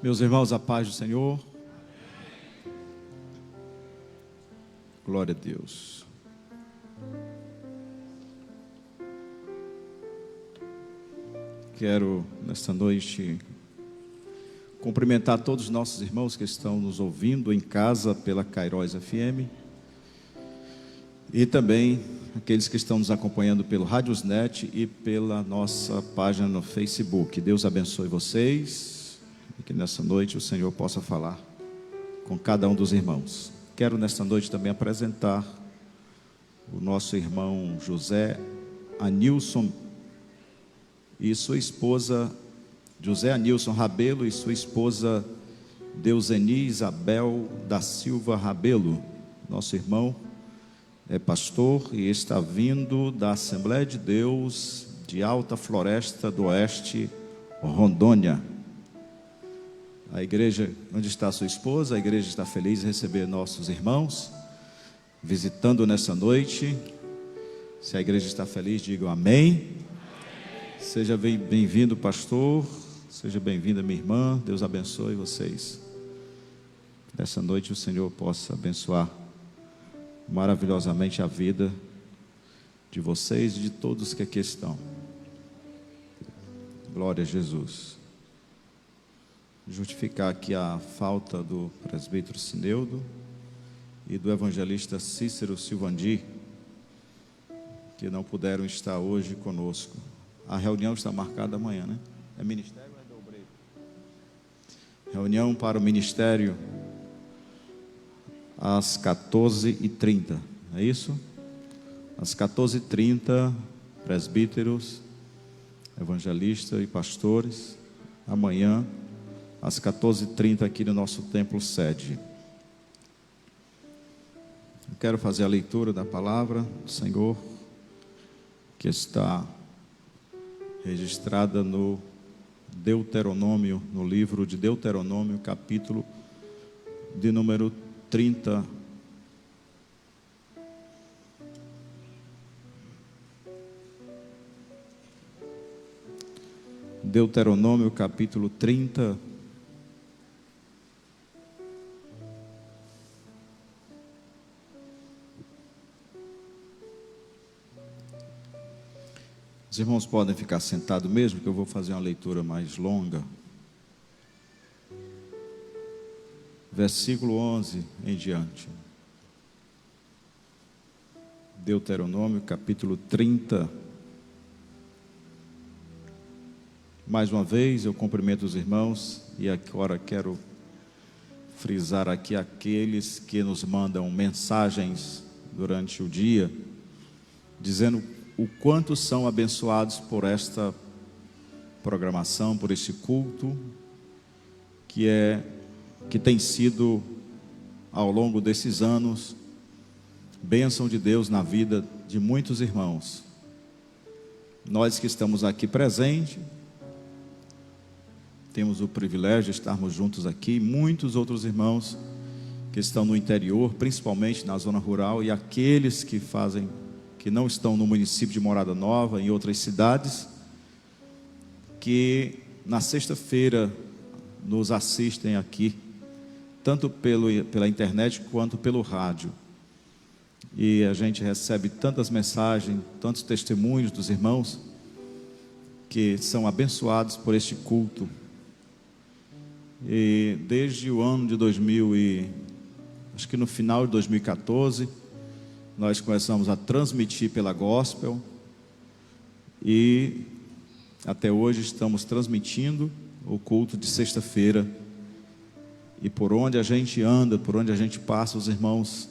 Meus irmãos, a paz do Senhor. Glória a Deus. Quero, nesta noite, cumprimentar todos os nossos irmãos que estão nos ouvindo em casa pela Kairos FM e também aqueles que estão nos acompanhando pelo Radiosnet e pela nossa página no Facebook. Deus abençoe vocês e que nessa noite o Senhor possa falar com cada um dos irmãos. Quero nesta noite também apresentar o nosso irmão José Anilson e sua esposa, José Anilson Rabelo, e sua esposa Deuseni Isabel da Silva Rabelo. Nosso irmão é pastor e está vindo da Assembleia de Deus de Alta Floresta do Oeste, Rondônia. A igreja, onde está a sua esposa, a igreja está feliz em receber nossos irmãos visitando nessa noite. Se a igreja está feliz, digam amém. Seja bem-vindo, pastor. Seja bem-vinda, minha irmã. Deus abençoe vocês. Nessa noite o Senhor possa abençoar maravilhosamente a vida de vocês e de todos que aqui estão. Glória a Jesus. Justificar aqui a falta do presbítero Cineudo e do evangelista Cícero Silvandi, que não puderam estar hoje conosco. A reunião está marcada amanhã, né? É ministério ou é do obreiro? Reunião para o ministério às 14h30, é isso? Às 14h30, presbíteros, evangelistas e pastores, amanhã, às 14h30, aqui no nosso templo sede. Eu quero fazer a leitura da palavra do Senhor, que está registrada no Deuteronômio, no livro de Deuteronômio, capítulo de número 30. Deuteronômio, capítulo 30. Os irmãos podem ficar sentados mesmo, que eu vou fazer uma leitura mais longa. Versículo 11 em diante. Deuteronômio, capítulo 30. Mais uma vez eu cumprimento os irmãos e agora quero frisar aqui aqueles que nos mandam mensagens durante o dia, dizendo o quanto são abençoados por esta programação, por este culto, que tem sido, ao longo desses anos, bênção de Deus na vida de muitos irmãos. Nós que estamos aqui presentes, temos o privilégio de estarmos juntos aqui, muitos outros irmãos que estão no interior, principalmente na zona rural, e aqueles que não estão no município de Morada Nova, em outras cidades, que na sexta-feira nos assistem aqui, tanto pela internet quanto pelo rádio. E a gente recebe tantas mensagens, tantos testemunhos dos irmãos que são abençoados por este culto. E desde o ano de acho que no final de 2014, nós começamos a transmitir pela Gospel e até hoje estamos transmitindo o culto de sexta-feira. E por onde a gente anda, por onde a gente passa, os irmãos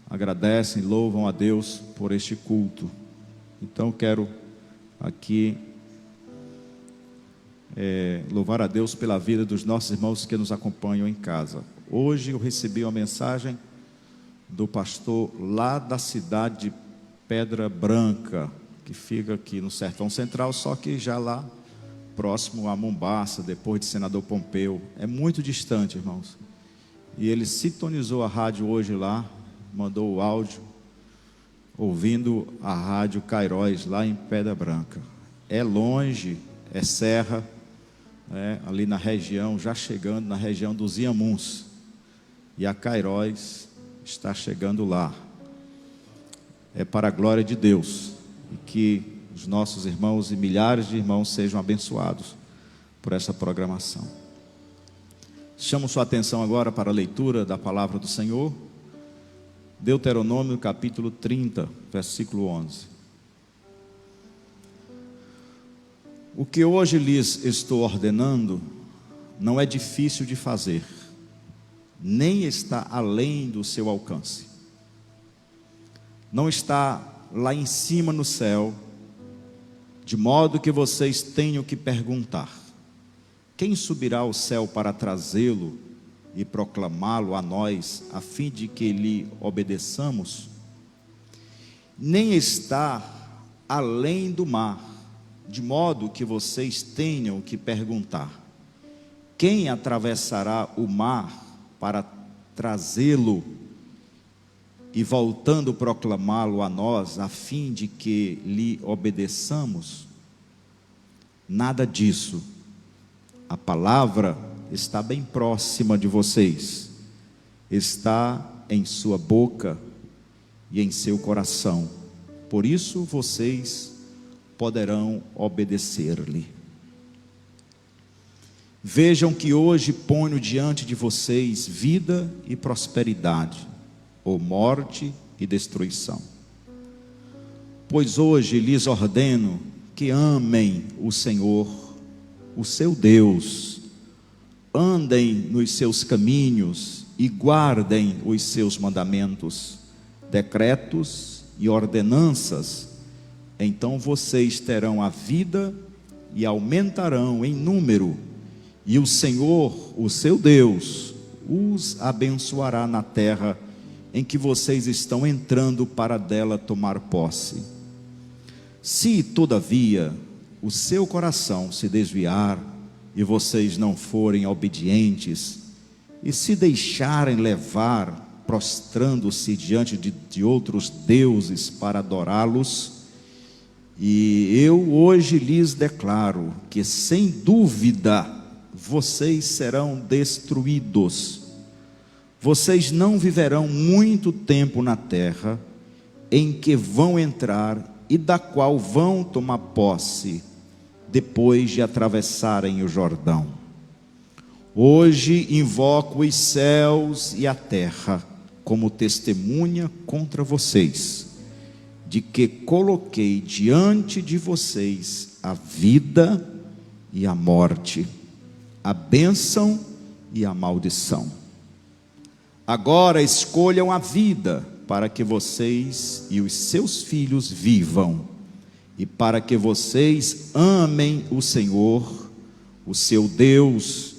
agradecem, louvam a Deus por este culto. Então quero aqui louvar a Deus pela vida dos nossos irmãos que nos acompanham em casa. Hoje eu recebi uma mensagem do pastor lá da cidade de Pedra Branca, que fica aqui no Sertão Central, só que já lá próximo a Mombaça, depois de Senador Pompeu. É muito distante, irmãos. E ele sintonizou a rádio hoje lá, mandou o áudio, ouvindo a rádio Kairos lá em Pedra Branca. É longe, é serra, ali na região, já chegando na região dos Inhamuns, e a Cairóis está chegando lá. É para a glória de Deus, e que os nossos irmãos e milhares de irmãos sejam abençoados por essa programação. Chamo sua atenção agora para a leitura da palavra do Senhor, Deuteronômio capítulo 30, versículo 11. O que hoje lhes estou ordenando não é difícil de fazer, nem está além do seu alcance. Não está lá em cima no céu, de modo que vocês tenham que perguntar: quem subirá ao céu para trazê-lo e proclamá-lo a nós, a fim de que lhe obedeçamos? Nem está além do mar, de modo que vocês tenham que perguntar: quem atravessará o mar para trazê-lo e voltando proclamá-lo a nós, a fim de que lhe obedeçamos? Nada disso. A palavra está bem próxima de vocês, está em sua boca e em seu coração, por isso vocês poderão obedecer-lhe. Vejam que hoje ponho diante de vocês vida e prosperidade, ou morte e destruição. Pois hoje lhes ordeno que amem o Senhor, o seu Deus, andem nos seus caminhos e guardem os seus mandamentos, decretos e ordenanças. Então vocês terão a vida e aumentarão em número, e o Senhor, o seu Deus, os abençoará na terra em que vocês estão entrando para dela tomar posse. Se, todavia, o seu coração se desviar e vocês não forem obedientes e se deixarem levar, prostrando-se diante de outros deuses para adorá-los, e eu hoje lhes declaro que sem dúvida vocês serão destruídos. Vocês não viverão muito tempo na terra em que vão entrar e da qual vão tomar posse depois de atravessarem o Jordão. Hoje invoco os céus e a terra como testemunha contra vocês, de que coloquei diante de vocês a vida e a morte, a bênção e a maldição. Agora escolham a vida, para que vocês e os seus filhos vivam, e para que vocês amem o Senhor, o seu Deus,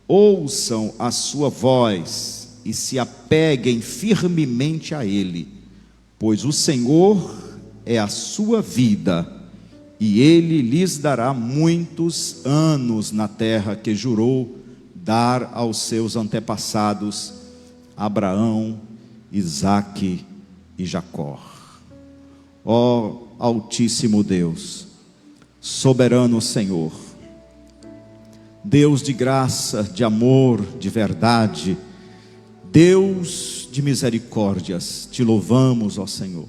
ouçam a sua voz e se apeguem firmemente a Ele, pois o Senhor é a sua vida, e Ele lhes dará muitos anos na terra que jurou dar aos seus antepassados, Abraão, Isaque e Jacó. Ó Altíssimo Deus, soberano Senhor, Deus de graça, de amor, de verdade, Deus de misericórdias, te louvamos, ó Senhor,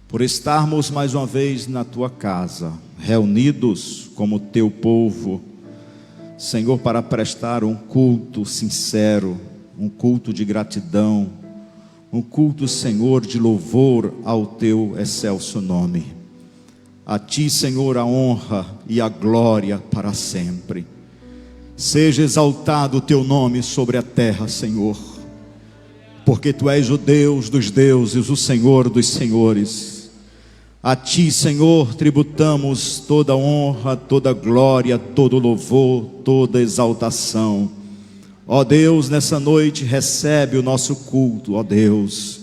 por estarmos mais uma vez na tua casa, reunidos como teu povo, Senhor, para prestar um culto sincero, um culto de gratidão, um culto, Senhor, de louvor ao teu excelso nome. A ti, Senhor, a honra e a glória para sempre. Seja exaltado o teu nome sobre a terra, Senhor, porque tu és o Deus dos deuses, o Senhor dos senhores. A ti, Senhor, tributamos toda honra, toda glória, todo louvor, toda exaltação. Ó Deus, nessa noite recebe o nosso culto, ó Deus,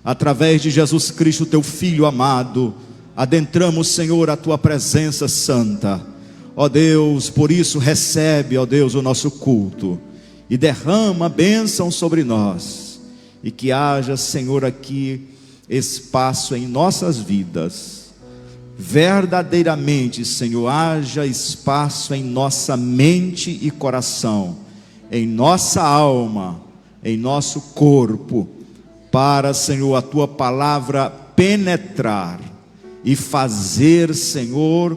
através de Jesus Cristo, teu Filho amado, adentramos, Senhor, a tua presença santa, ó Deus, por isso recebe, ó Deus, o nosso culto, e derrama a bênção sobre nós, e que haja, Senhor, aqui espaço em nossas vidas, verdadeiramente, Senhor, haja espaço em nossa mente e coração, em nossa alma, em nosso corpo, para, Senhor, a Tua palavra penetrar e fazer, Senhor,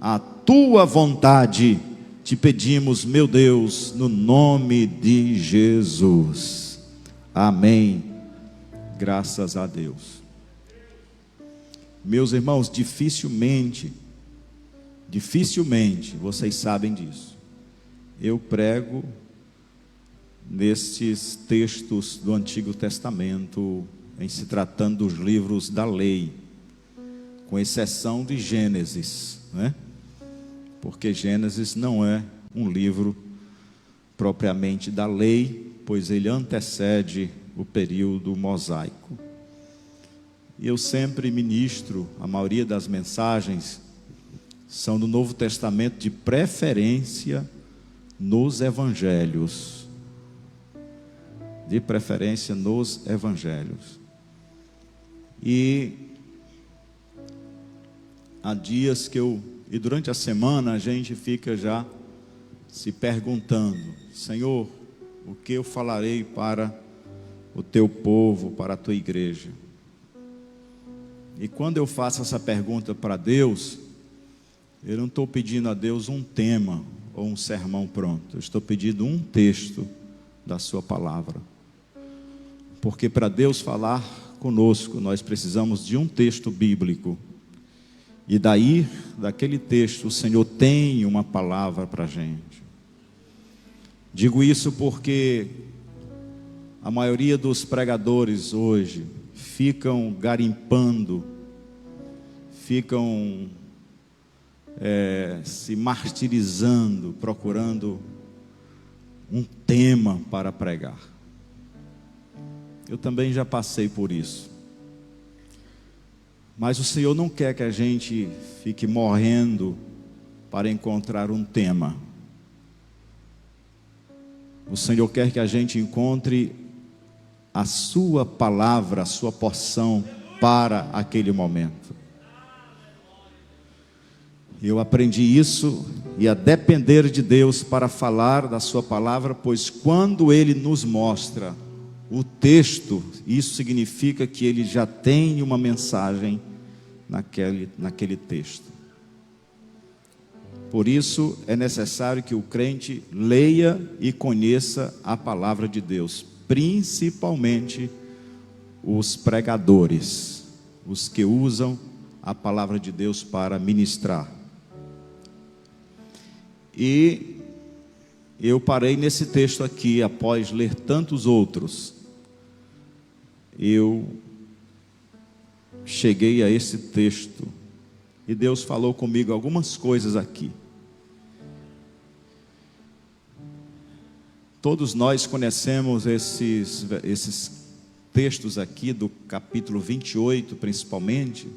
a Tua vontade. Te pedimos, meu Deus, no nome de Jesus. Amém. Graças a Deus. Meus irmãos, dificilmente, vocês sabem disso, eu prego nestes textos do Antigo Testamento, em se tratando dos livros da lei, com exceção de Gênesis, né? Porque Gênesis não é um livro propriamente da lei, pois ele antecede o período mosaico. E eu sempre ministro, a maioria das mensagens são do Novo Testamento, de preferência nos evangelhos. De preferência nos evangelhos. E há dias e durante a semana a gente fica já se perguntando: Senhor, o que eu falarei para o teu povo, para a tua igreja? E quando eu faço essa pergunta para Deus, eu não estou pedindo a Deus um tema ou um sermão pronto. Eu estou pedindo um texto da sua palavra. Porque para Deus falar conosco, nós precisamos de um texto bíblico. E daquele texto, o Senhor tem uma palavra para a gente. Digo isso porque a maioria dos pregadores hoje ficam garimpando, ficam se martirizando, procurando um tema para pregar. Eu também já passei por isso. Mas o Senhor não quer que a gente fique morrendo para encontrar um tema. O Senhor quer que a gente encontre a sua palavra, a sua porção para aquele momento. Eu aprendi isso e a depender de Deus para falar da sua palavra, pois quando Ele nos mostra o texto, isso significa que Ele já tem uma mensagem naquele texto. Por isso é necessário que o crente leia e conheça a palavra de Deus, principalmente os pregadores, os que usam a palavra de Deus para ministrar. E eu parei nesse texto aqui, após ler tantos outros. Eu cheguei a esse texto e Deus falou comigo algumas coisas aqui. Todos nós conhecemos esses textos aqui do capítulo 28, principalmente,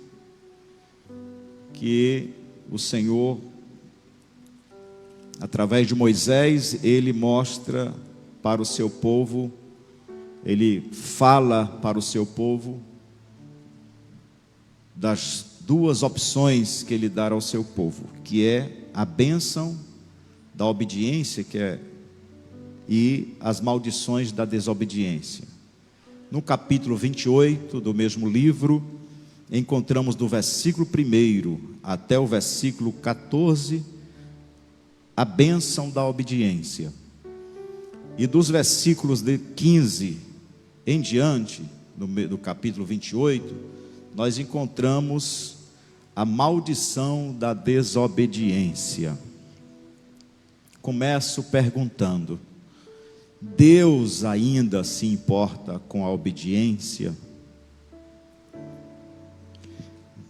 que o Senhor, através de Moisés, ele mostra para o seu povo, ele fala para o seu povo das duas opções que ele dá ao seu povo, que é a bênção da obediência, e as maldições da desobediência. No capítulo 28 do mesmo livro, encontramos do versículo 1 até o versículo 14, a bênção da obediência. E dos versículos de 15 em diante, do capítulo 28, nós encontramos a maldição da desobediência. Começo perguntando: Deus ainda se importa com a obediência?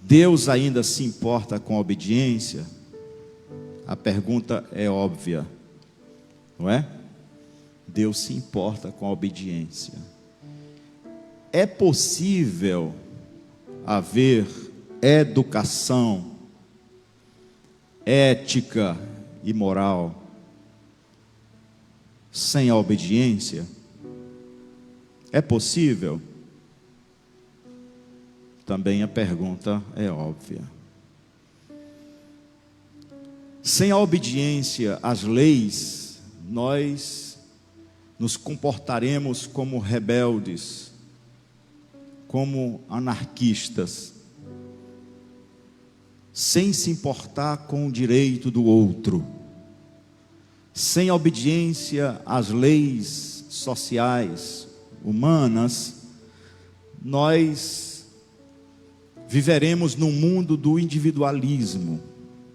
Deus ainda se importa com a obediência? A pergunta é óbvia, não é? Deus se importa com a obediência. É possível haver educação, ética e moral sem a obediência? É possível? Também a pergunta é óbvia. Sem a obediência às leis, nós nos comportaremos como rebeldes, como anarquistas, sem se importar com o direito do outro. Sem a obediência às leis sociais, humanas, nós viveremos num mundo do individualismo,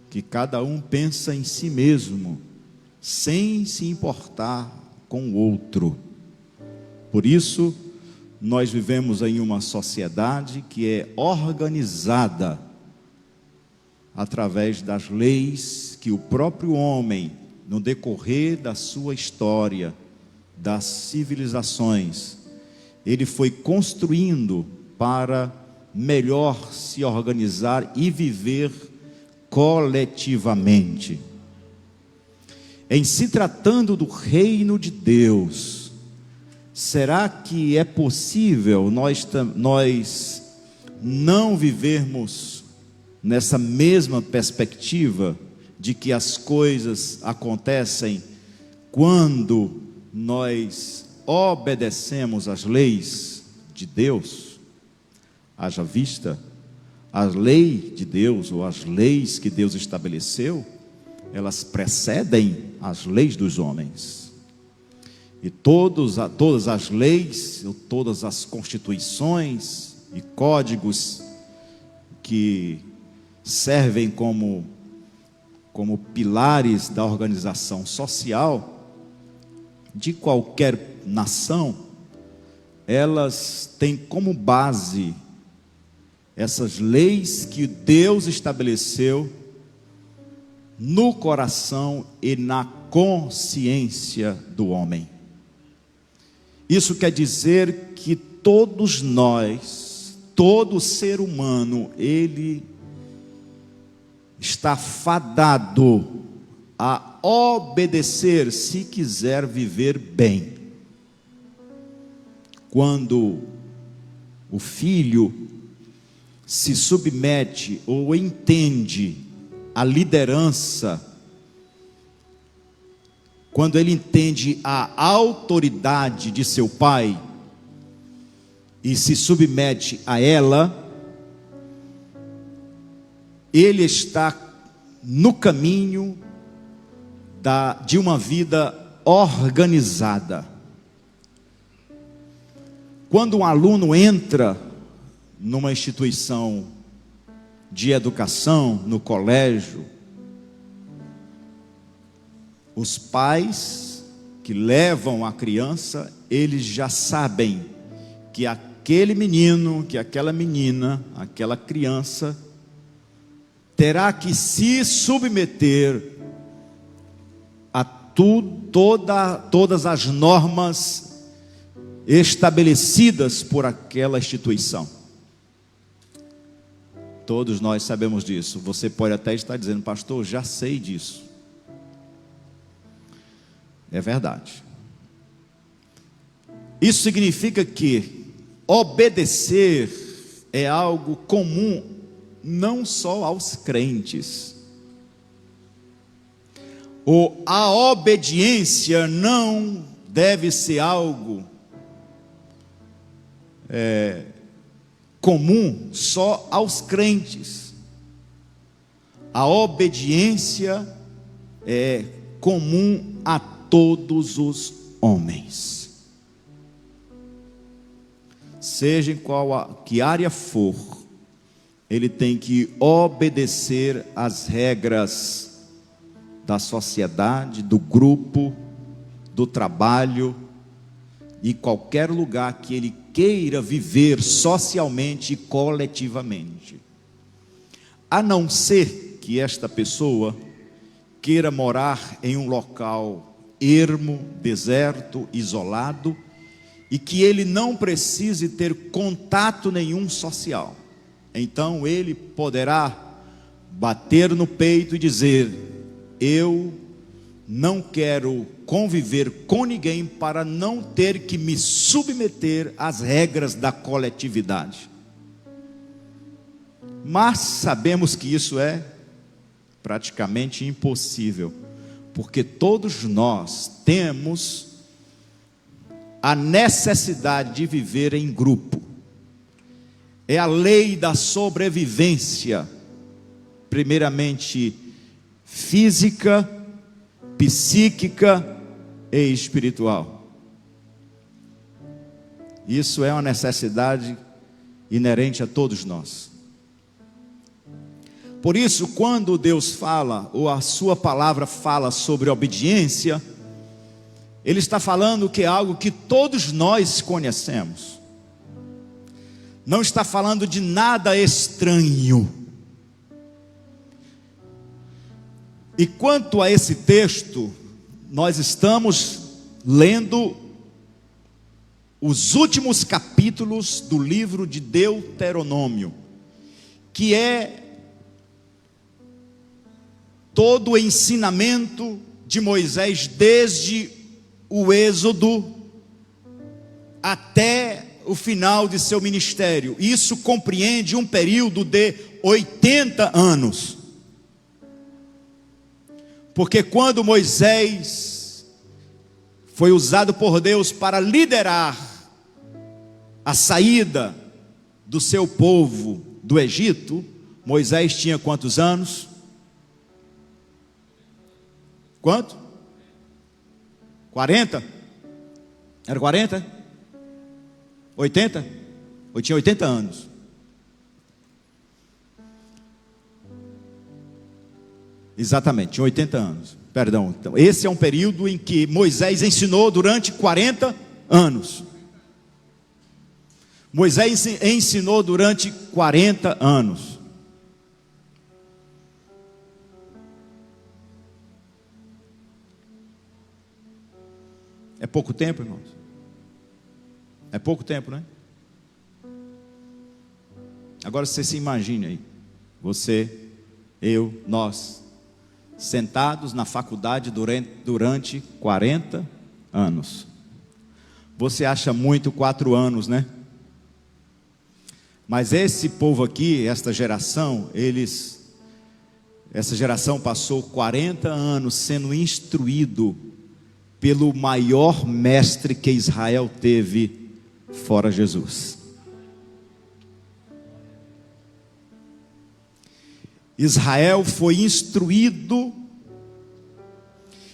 que cada um pensa em si mesmo, sem se importar com o outro. Por isso, nós vivemos em uma sociedade que é organizada através das leis que o próprio homem, no decorrer da sua história, das civilizações, ele foi construindo para melhor se organizar e viver coletivamente. Em se tratando do reino de Deus, será que é possível nós não vivermos nessa mesma perspectiva de que as coisas acontecem quando nós obedecemos às leis de Deus? Haja vista, a lei de Deus, ou as leis que Deus estabeleceu, elas precedem as leis dos homens. E todas as leis, todas as constituições e códigos que servem como pilares da organização social de qualquer nação, elas têm como base essas leis que Deus estabeleceu no coração e na consciência do homem. Isso quer dizer que todos nós, todo ser humano, ele está fadado a obedecer se quiser viver bem. Quando o filho se submete ou entende a liderança, quando ele entende a autoridade de seu pai e se submete a ela, ele está no caminho de uma vida organizada. Quando um aluno entra numa instituição de educação, no colégio, os pais que levam a criança, eles já sabem que aquele menino, que aquela menina, aquela criança terá que se submeter a todas as normas estabelecidas por aquela instituição. Todos nós sabemos disso. Você pode até estar dizendo: pastor, já sei disso. É verdade. Isso significa que obedecer é algo comum, não só aos crentes. Ou a obediência não deve ser algo comum só aos crentes. A obediência é comum a todos os homens. Seja em que área for, ele tem que obedecer às regras da sociedade, do grupo, do trabalho, e qualquer lugar que ele queira viver socialmente e coletivamente. A não ser que esta pessoa queira morar em um local ermo, deserto, isolado, e que ele não precise ter contato nenhum social. Então ele poderá bater no peito e dizer: eu não quero conviver com ninguém para não ter que me submeter às regras da coletividade. Mas sabemos que isso é praticamente impossível, porque todos nós temos a necessidade de viver em grupo. É a lei da sobrevivência, primeiramente física, psíquica e espiritual. Isso é uma necessidade inerente a todos nós. Por isso, quando Deus fala, ou a sua palavra fala sobre obediência, Ele está falando que é algo que todos nós conhecemos. Não está falando de nada estranho. E quanto a esse texto, nós estamos lendo os últimos capítulos do livro de Deuteronômio, que é todo o ensinamento de Moisés desde o Êxodo até o final de seu ministério. Isso compreende um período de 80 anos. Porque quando Moisés foi usado por Deus para liderar a saída do seu povo do Egito, Moisés tinha quantos anos? Quanto? 40? Era 40? 80? Eu tinha 80 anos. Exatamente, tinha 80 anos. Perdão. Então, esse é um período em que Moisés ensinou durante 40 anos. Moisés ensinou durante 40 anos. É pouco tempo, irmãos? É pouco tempo, né? Agora você se imagine aí, você, eu, nós, sentados na faculdade durante 40 anos. Você acha muito 4 anos, né? Mas esse povo aqui, esta geração, essa geração passou 40 anos sendo instruído pelo maior mestre que Israel teve fora Jesus. Israel foi instruído,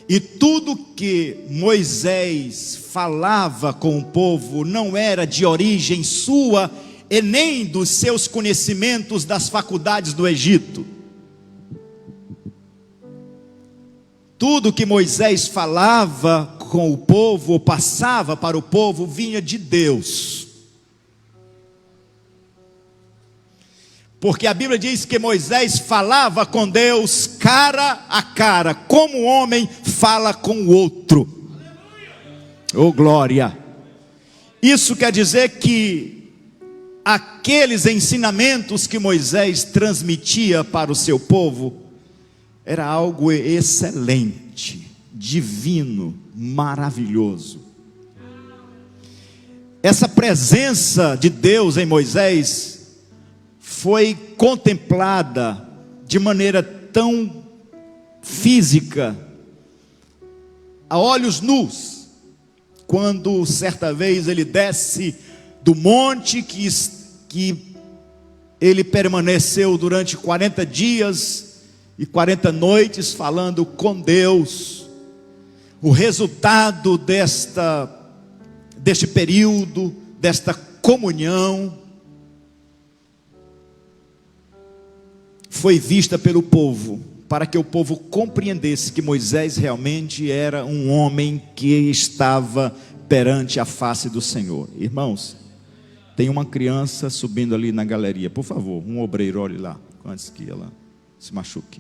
e tudo que Moisés falava com o povo não era de origem sua e nem dos seus conhecimentos das faculdades do Egito. Tudo que Moisés falava com o povo, ou passava para o povo, vinha de Deus. Porque a Bíblia diz que Moisés falava com Deus cara a cara, como um homem fala com o outro. Oh glória! Isso quer dizer que aqueles ensinamentos que Moisés transmitia para o seu povo era algo excelente, divino, maravilhoso. Essa presença de Deus em Moisés foi contemplada de maneira tão física, a olhos nus, quando certa vez ele desce do monte que ele permaneceu durante 40 dias e 40 noites falando com Deus. O resultado deste período, desta comunhão, foi vista pelo povo, para que o povo compreendesse que Moisés realmente era um homem que estava perante a face do Senhor. Irmãos, tem uma criança subindo ali na galeria, por favor, um obreiro, olhe lá, antes que ela se machuque.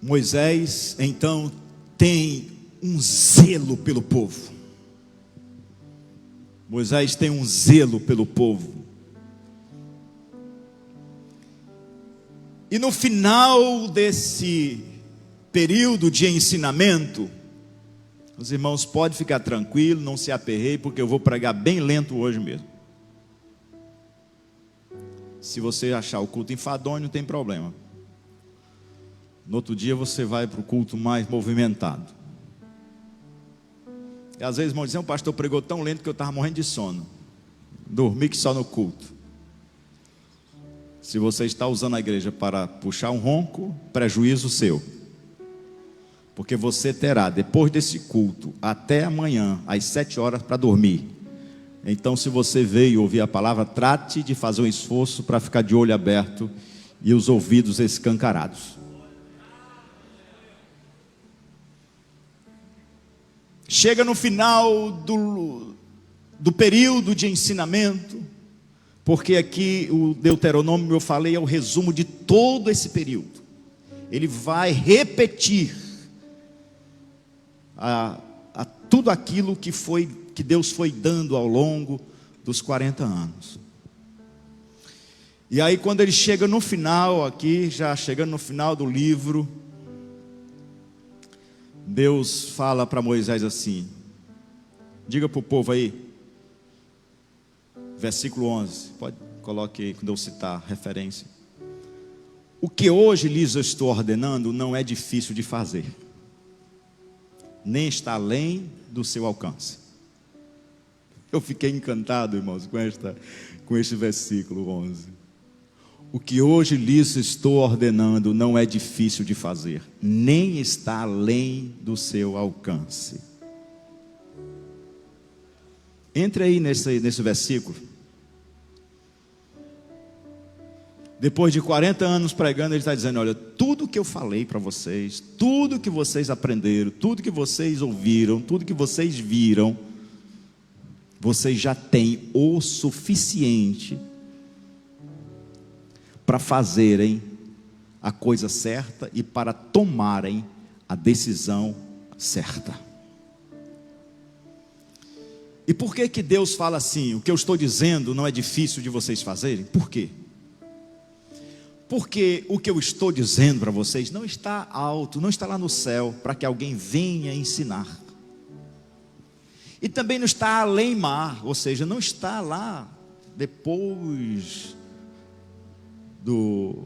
Moisés, então, tem um zelo pelo povo. Moisés tem um zelo pelo povo. E no final desse período de ensinamento, os irmãos podem ficar tranquilos, não se aperreiem, porque eu vou pregar bem lento hoje mesmo. Se você achar o culto enfadonho, não tem problema. No outro dia você vai para o culto mais movimentado. E às vezes, irmão, dizem, o pastor pregou tão lento que eu estava morrendo de sono. Dormi que só no culto. Se você está usando a igreja para puxar um ronco, prejuízo seu. Porque você terá, depois desse culto, até amanhã, às 7 horas, para dormir. Então, se você veio ouvir a palavra, trate de fazer um esforço para ficar de olho aberto e os ouvidos escancarados. Chega no final do período de ensinamento, porque aqui o Deuteronômio, eu falei, é o resumo de todo esse período. Ele vai repetir a tudo aquilo que Deus foi dando ao longo dos 40 anos. E aí quando ele chega no final aqui, já chegando no final do livro, Deus fala para Moisés assim, diga para o povo aí, versículo 11, coloque aí quando eu citar a referência. O que hoje lhes estou ordenando não é difícil de fazer, nem está além do seu alcance. Eu fiquei encantado, irmãos, com este versículo 11. O que hoje lhes estou ordenando não é difícil de fazer, nem está além do seu alcance. Entre aí nesse versículo. Depois de 40 anos pregando, ele está dizendo, olha, tudo que eu falei para vocês, tudo que vocês aprenderam, tudo que vocês ouviram, tudo que vocês viram, vocês já têm o suficiente para fazerem a coisa certa e para tomarem a decisão certa. E por que Deus fala assim, o que eu estou dizendo não é difícil de vocês fazerem? Por quê? Porque o que eu estou dizendo para vocês não está alto, não está lá no céu, para que alguém venha ensinar. E também não está além mar, ou seja, não está lá depois do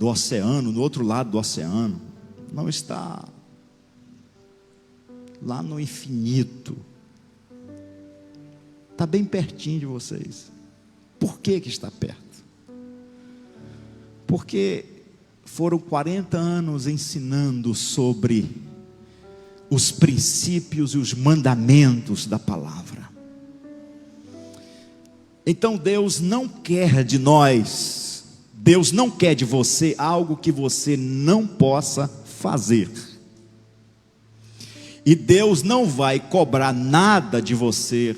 oceano, no outro lado do oceano. Não está lá no infinito. Está bem pertinho de vocês. Por que está perto? Porque foram 40 anos ensinando sobre os princípios e os mandamentos da palavra. Então Deus não quer de nós, Deus não quer de você algo que você não possa fazer. E Deus não vai cobrar nada de você,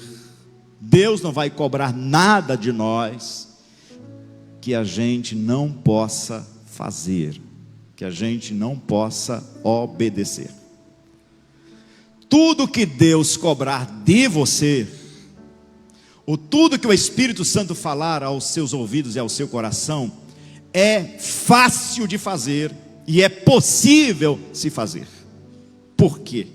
Deus não vai cobrar nada de nós que a gente não possa fazer, que a gente não possa obedecer. Tudo que Deus cobrar de você, ou tudo que o Espírito Santo falar aos seus ouvidos e ao seu coração, é fácil de fazer e é possível se fazer. Por quê?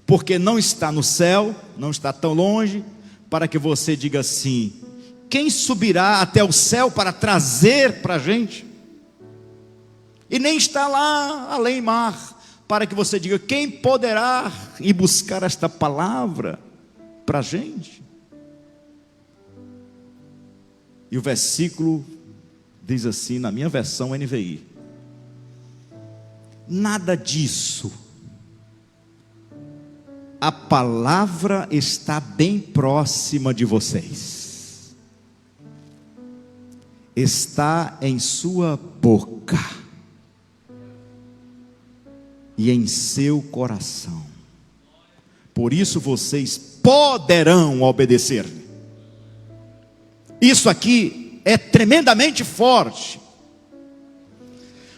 Porque não está no céu, não está tão longe, para que você diga assim, quem subirá até o céu para trazer para a gente? E nem está lá além mar, para que você diga, quem poderá ir buscar esta palavra para a gente? E o versículo diz assim, na minha versão NVI, nada disso, a palavra está bem próxima de vocês, está em sua boca e em seu coração, por isso vocês poderão obedecer. Isso aqui é tremendamente forte,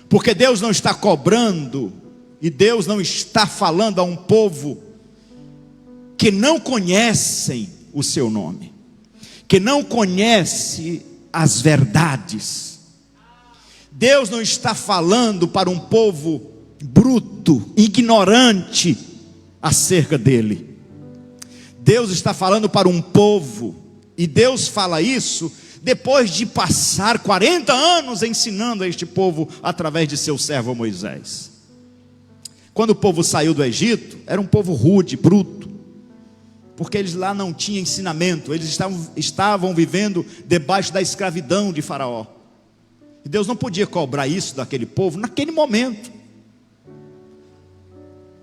porque Deus não está cobrando, e Deus não está falando a um povo que não conhecem o seu nome, que não conhece as verdades. Deus não está falando para um povo bruto, ignorante acerca dele. Deus está falando para um povo, e Deus fala isso depois de passar 40 anos ensinando a este povo através de seu servo Moisés. Quando o povo saiu do Egito, era um povo rude, bruto, porque eles lá não tinham ensinamento, eles estavam vivendo debaixo da escravidão de Faraó. E Deus não podia cobrar isso daquele povo naquele momento.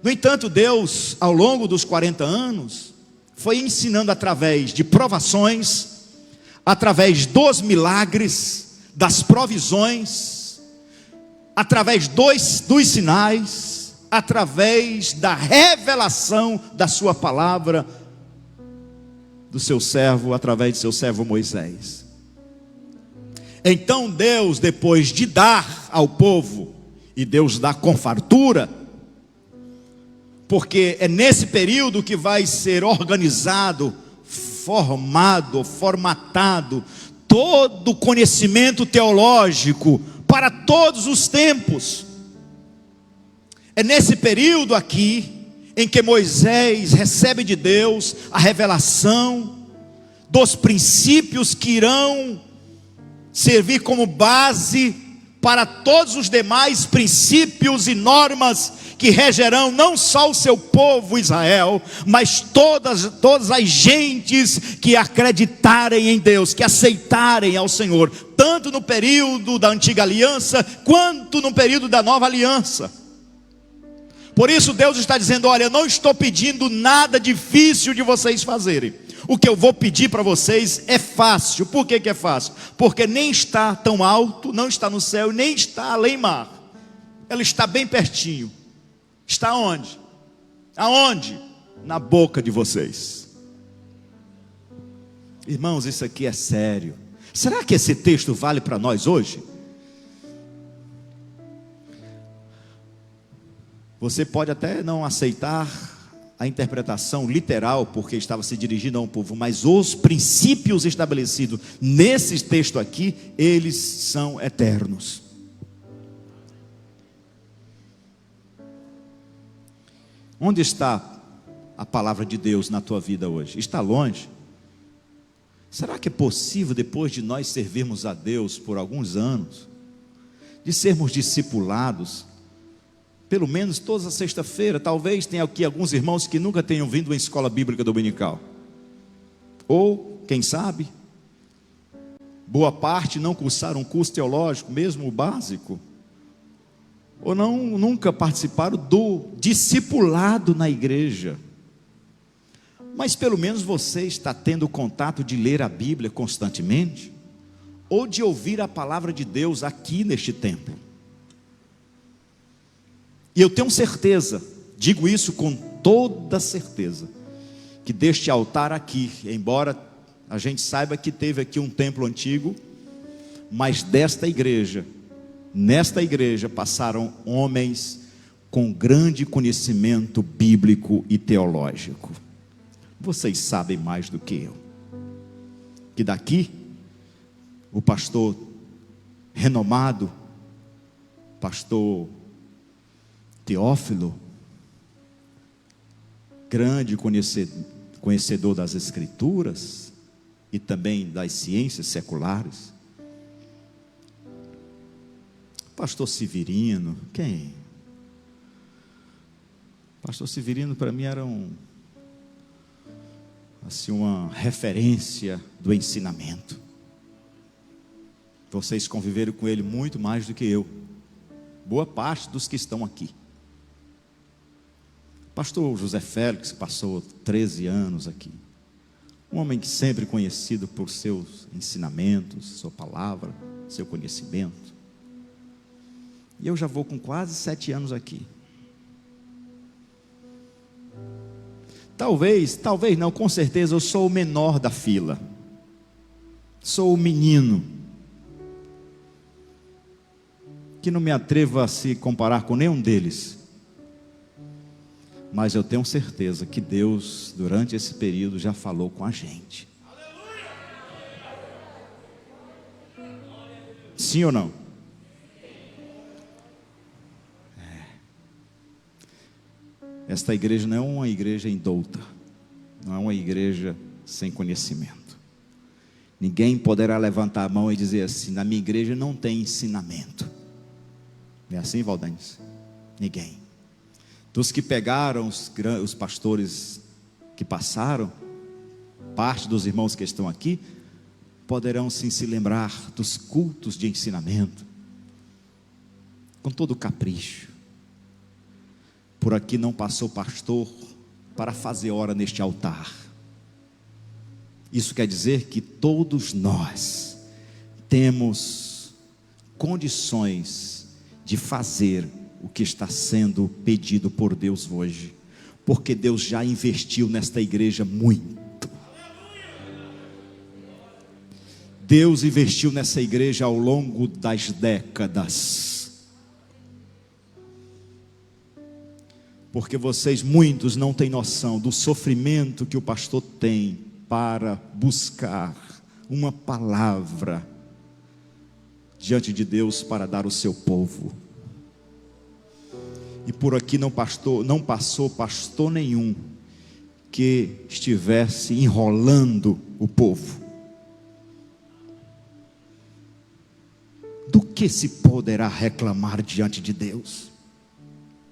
No entanto, Deus, ao longo dos 40 anos, foi ensinando através de provações, através dos milagres, das provisões, através dos sinais, através da revelação da sua palavra, do seu servo, através de seu servo Moisés. Então Deus, depois de dar ao povo, e Deus dá com fartura, porque é nesse período que vai ser organizado, formado, formatado, todo o conhecimento teológico, para todos os tempos. É nesse período aqui, em que Moisés recebe de Deus a revelação dos princípios que irão servir como base para todos os demais princípios e normas que regerão não só o seu povo Israel, mas todas as gentes que acreditarem em Deus, que aceitarem ao Senhor, tanto no período da antiga aliança, quanto no período da nova aliança. Por isso Deus está dizendo: olha, eu não estou pedindo nada difícil de vocês fazerem. O que eu vou pedir para vocês é fácil. Por que é fácil? Porque nem está tão alto, não está no céu, nem está além mar. Ela está bem pertinho. Está onde? Aonde? Na boca de vocês. Irmãos, isso aqui é sério. Será que esse texto vale para nós hoje? Você pode até não aceitar a interpretação literal, porque estava se dirigindo a um povo, mas os princípios estabelecidos nesse texto aqui, eles são eternos. Onde está a palavra de Deus na tua vida hoje? Está longe? Será que é possível, depois de nós servirmos a Deus por alguns anos, de sermos discipulados, pelo menos toda sexta-feira? Talvez tenha aqui alguns irmãos que nunca tenham vindo à escola bíblica dominical, ou, quem sabe, boa parte não cursaram um curso teológico, mesmo o básico, ou nunca participaram do discipulado na igreja. Mas pelo menos você está tendo o contato de ler a Bíblia constantemente, ou de ouvir a palavra de Deus aqui neste templo. E eu tenho certeza, digo isso com toda certeza, que deste altar aqui, embora a gente saiba que teve aqui um templo antigo, mas nesta igreja passaram homens com grande conhecimento bíblico e teológico. Vocês sabem mais do que eu, que daqui, o pastor renomado, pastor Teófilo, grande conhecedor das Escrituras e também das ciências seculares. Pastor Severino, quem? Pastor Severino para mim era uma referência do ensinamento. Vocês conviveram com ele muito mais do que eu, boa parte dos que estão aqui. Pastor José Félix passou 13 anos aqui, um homem que sempre conhecido por seus ensinamentos, sua palavra, seu conhecimento. E eu já vou com quase 7 anos aqui. Talvez não, com certeza eu sou o menor da fila, sou o menino, que não me atrevo a se comparar com nenhum deles, mas eu tenho certeza que Deus, durante esse período, já falou com a gente. Sim ou não? Esta igreja não é uma igreja indouta, não é uma igreja sem conhecimento. Ninguém poderá levantar a mão e dizer assim: na minha igreja não tem ensinamento. Não é assim, Valdanes? Ninguém. Dos que pegaram os pastores que passaram, parte dos irmãos que estão aqui, poderão sim se lembrar dos cultos de ensinamento, com todo capricho. Por aqui não passou pastor para fazer hora neste altar. Isso quer dizer que todos nós temos condições de fazer o que está sendo pedido por Deus hoje, porque Deus já investiu nesta igreja muito. Deus investiu nessa igreja ao longo das décadas, porque vocês muitos não têm noção do sofrimento que o pastor tem para buscar uma palavra diante de Deus para dar ao seu povo. E por aqui não passou pastor nenhum que estivesse enrolando o povo. Do que se poderá reclamar diante de Deus?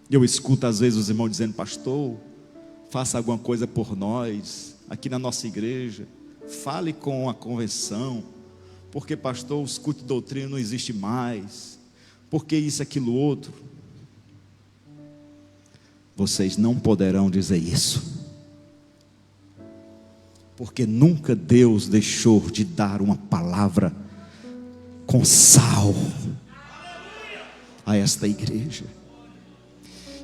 Eu escuto às vezes os irmãos dizendo: pastor, faça alguma coisa por nós, aqui na nossa igreja, fale com a convenção, porque pastor, os cultos de doutrina não existe mais, porque isso, aquilo, outro. Vocês não poderão dizer isso, porque nunca Deus deixou de dar uma palavra com sal a esta igreja.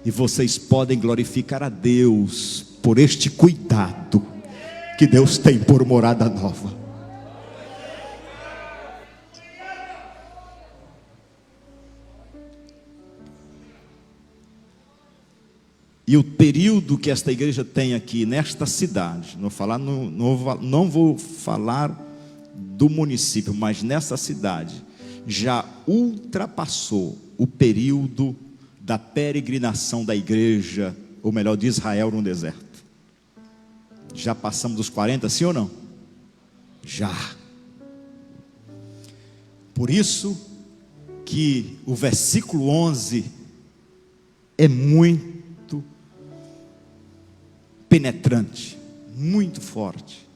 E vocês podem glorificar a Deus por este cuidado que Deus tem por morada nova. E o período que esta igreja tem aqui nesta cidade, não vou falar do município, mas nessa cidade, já ultrapassou o período da peregrinação da igreja, ou melhor, de Israel no deserto. Já passamos dos 40, sim ou não? Já. Por isso que o versículo 11 é muito penetrante, muito forte,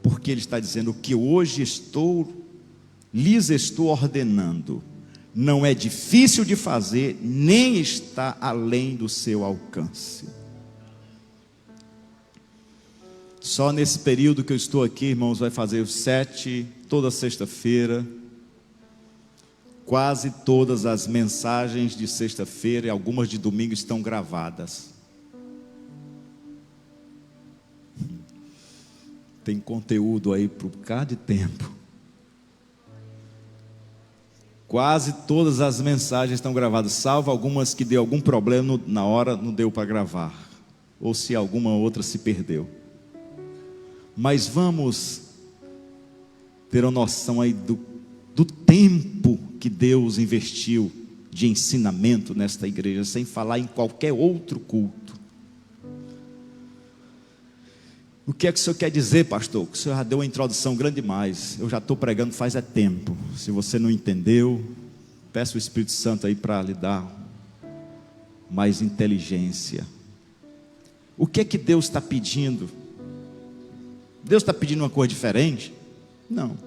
porque ele está dizendo: o que hoje lhes estou ordenando, não é difícil de fazer, nem está além do seu alcance. Só nesse período que eu estou aqui, irmãos, vai fazer os 7, toda sexta-feira. Quase todas as mensagens de sexta-feira e algumas de domingo estão gravadas. Tem conteúdo aí por um bocado de tempo. Quase todas as mensagens estão gravadas, salvo algumas que deu algum problema na hora, não deu para gravar, ou se alguma outra se perdeu. Mas vamos ter uma noção aí do tempo que Deus investiu de ensinamento nesta igreja, sem falar em qualquer outro culto. O que é que o senhor quer dizer, pastor? O senhor já deu uma introdução grande demais. Eu já estou pregando faz tempo. Se você não entendeu, peça o Espírito Santo aí para lhe dar mais inteligência. O que é que Deus está pedindo? Deus está pedindo uma coisa diferente? Não.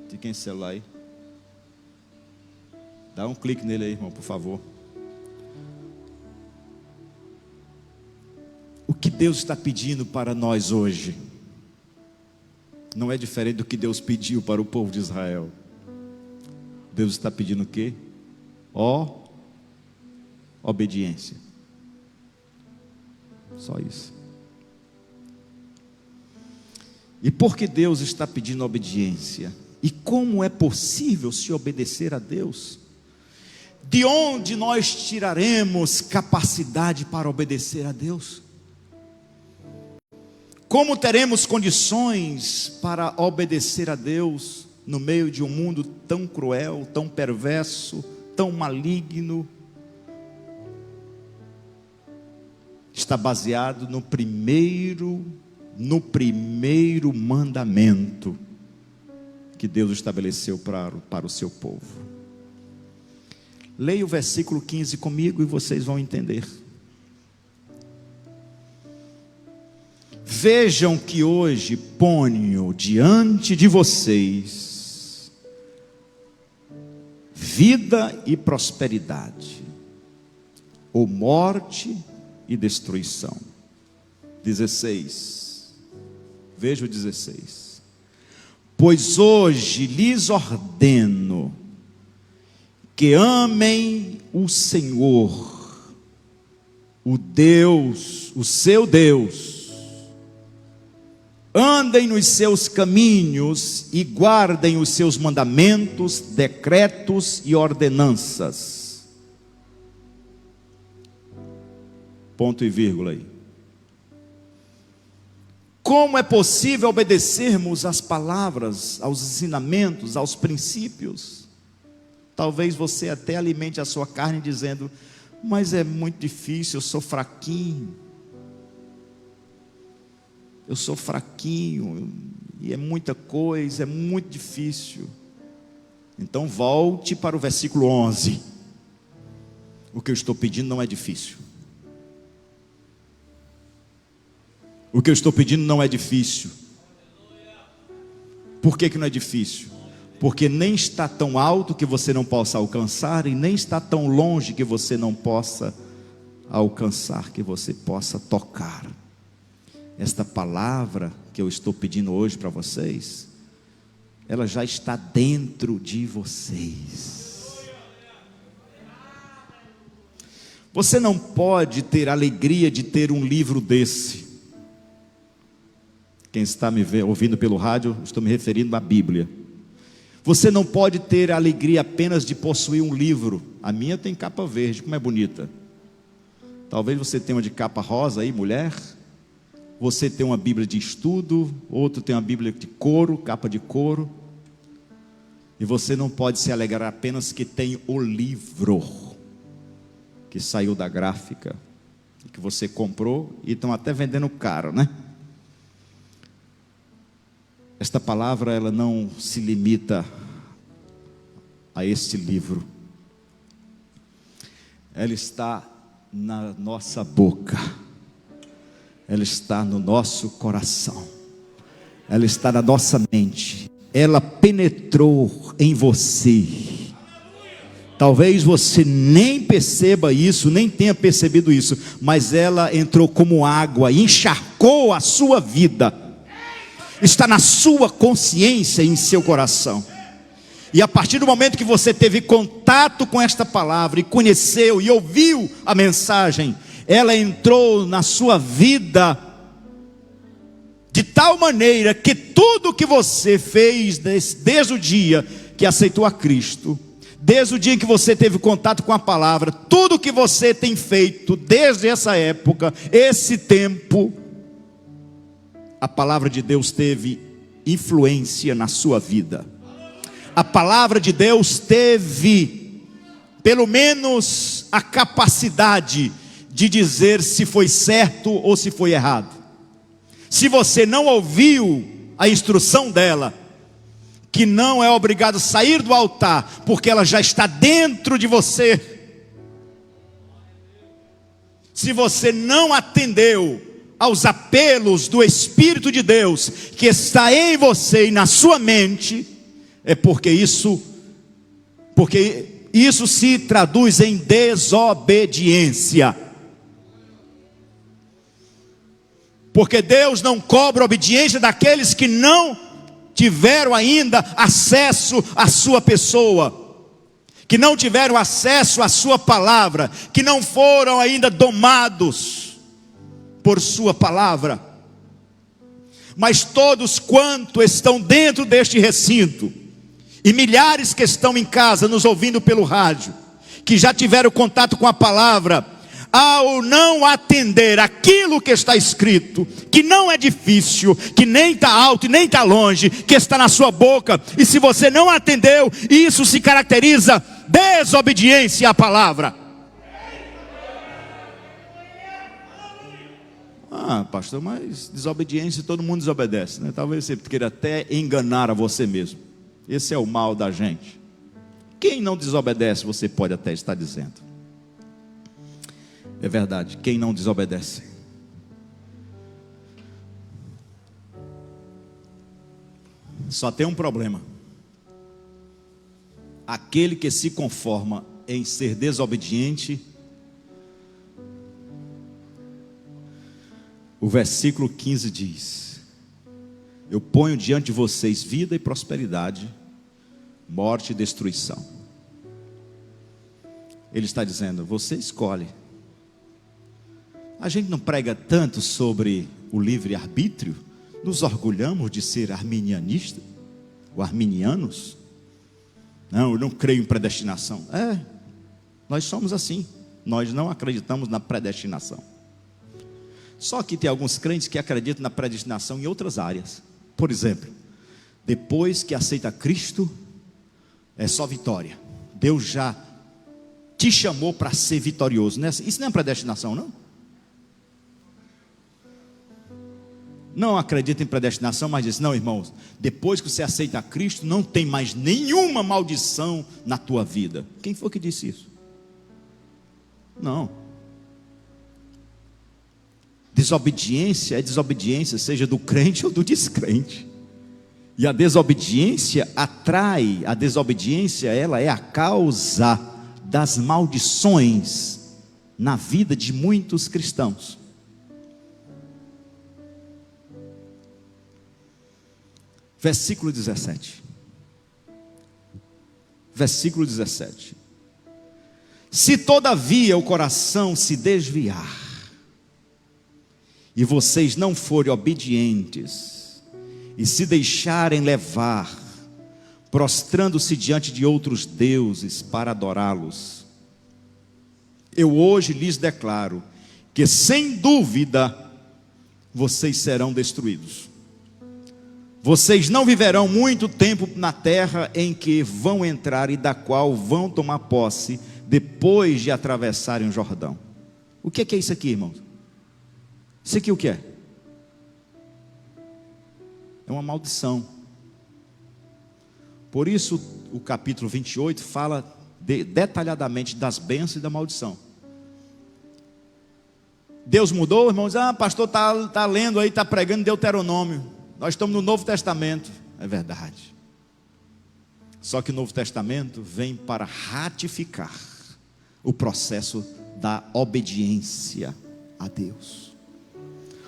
De quem é esse celular aí? Dá um clique nele aí, irmão, por favor. O que Deus está pedindo para nós hoje não é diferente do que Deus pediu para o povo de Israel. Deus está pedindo o quê? Obediência. Só isso. E por que Deus está pedindo obediência? E como é possível se obedecer a Deus? De onde nós tiraremos capacidade para obedecer a Deus? Como teremos condições para obedecer a Deus no meio de um mundo tão cruel, tão perverso, tão maligno? Está baseado no primeiro no primeiro mandamento que Deus estabeleceu para o seu povo. Leia o versículo 15 comigo e vocês vão entender. Vejam que hoje ponho diante de vocês vida e prosperidade, ou morte e destruição. 16. Veja o 16. Pois hoje lhes ordeno que amem o Senhor, o Deus, o seu Deus, andem nos seus caminhos e guardem os seus mandamentos, decretos e ordenanças. Ponto e vírgula aí. Como é possível obedecermos às palavras, aos ensinamentos, aos princípios? Talvez você até alimente a sua carne dizendo: mas é muito difícil, eu sou fraquinho. Eu sou fraquinho, e é muita coisa, é muito difícil. Então volte para o versículo 11. O que eu estou pedindo não é difícil. O que eu estou pedindo não é difícil. Por que não é difícil? Porque nem está tão alto que você não possa alcançar, e nem está tão longe que você não possa alcançar, que você possa tocar. Esta palavra que eu estou pedindo hoje para vocês, ela já está dentro de vocês. Você não pode ter a alegria de ter um livro desse. Quem está me ouvindo pelo rádio, estou me referindo à Bíblia. Você não pode ter a alegria apenas de possuir um livro. A minha tem capa verde, como é bonita. Talvez você tenha uma de capa rosa aí, mulher. Você tem uma Bíblia de estudo, outro tem uma Bíblia de couro, capa de couro. E você não pode se alegrar apenas que tem o livro que saiu da gráfica, que você comprou e estão até vendendo caro, né? Esta palavra, ela não se limita a este livro. Ela está na nossa boca. Ela está no nosso coração. Ela está na nossa mente. Ela penetrou em você. Talvez você nem perceba isso, nem tenha percebido isso, mas ela entrou como água e encharcou a sua vida. Está na sua consciência e em seu coração. E a partir do momento que você teve contato com esta palavra, e conheceu e ouviu a mensagem, ela entrou na sua vida de tal maneira que tudo que você fez desde o dia que aceitou a Cristo, desde o dia em que você teve contato com a palavra, tudo que você tem feito desde essa época, esse tempo, a palavra de Deus teve influência na sua vida. A palavra de Deus teve, pelo menos, a capacidade de dizer se foi certo ou se foi errado. Se você não ouviu a instrução dela, que não é obrigado a sair do altar, porque ela já está dentro de você. Se você não atendeu aos apelos do Espírito de Deus que está em você e na sua mente, é porque isso se traduz em desobediência. Porque Deus não cobra obediência daqueles que não tiveram ainda acesso à sua pessoa, que não tiveram acesso à sua palavra, que não foram ainda domados por sua palavra. Mas todos quanto estão dentro deste recinto, e milhares que estão em casa nos ouvindo pelo rádio, que já tiveram contato com a palavra, ao não atender aquilo que está escrito, que não é difícil, que nem está alto e nem está longe, que está na sua boca, e se você não atendeu, isso se caracteriza desobediência à palavra. Ah, pastor, mas desobediência todo mundo desobedece, né? Talvez você queira até enganar a você mesmo. Esse é o mal da gente. Quem não desobedece, você pode até estar dizendo. É verdade, quem não desobedece. Só tem um problema. Aquele que se conforma em ser desobediente. O versículo 15 diz: eu ponho diante de vocês vida e prosperidade, morte e destruição. Ele está dizendo, você escolhe. A gente não prega tanto sobre o livre-arbítrio, nos orgulhamos de ser arminianista, ou arminianos. Não, eu não creio em predestinação. Nós somos assim, nós não acreditamos na predestinação. Só que tem alguns crentes que acreditam na predestinação em outras áreas. Por exemplo, depois que aceita Cristo, é só vitória. Deus já te chamou para ser vitorioso. Isso não é predestinação, não? Não acredita em predestinação, mas diz, não, irmãos, depois que você aceita Cristo, não tem mais nenhuma maldição na tua vida. Quem foi que disse isso? Não. Desobediência é desobediência, seja do crente ou do descrente. E a desobediência atrai, a desobediência ela é a causa das maldições na vida de muitos cristãos. Versículo 17. Versículo 17. Se todavia o coração se desviar, e vocês não forem obedientes, e se deixarem levar, prostrando-se diante de outros deuses para adorá-los, eu hoje lhes declaro, que sem dúvida, vocês serão destruídos. Vocês não viverão muito tempo na terra em que vão entrar e da qual vão tomar posse, depois de atravessarem o Jordão. O que é isso aqui, irmãos? Isso aqui o que é? É uma maldição. Por isso o capítulo 28 fala detalhadamente das bênçãos e da maldição. Deus mudou, irmãos? Pastor está lendo aí, está pregando Deuteronômio. Nós estamos no Novo Testamento. É verdade. Só que o Novo Testamento vem para ratificar o processo da obediência a Deus.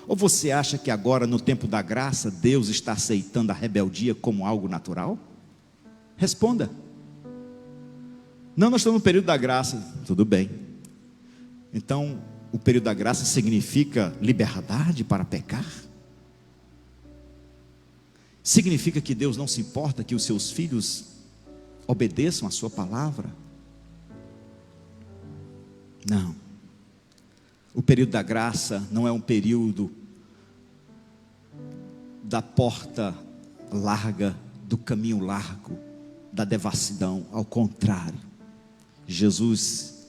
Ou você acha que agora, no tempo da graça, Deus está aceitando a rebeldia como algo natural? Responda. Não, nós estamos no período da graça. Tudo bem. Então, o período da graça significa liberdade para pecar? Significa que Deus não se importa que os seus filhos obedeçam a sua palavra? Não. O período da graça não é um período da porta larga, do caminho largo, da devassidão. Ao contrário, Jesus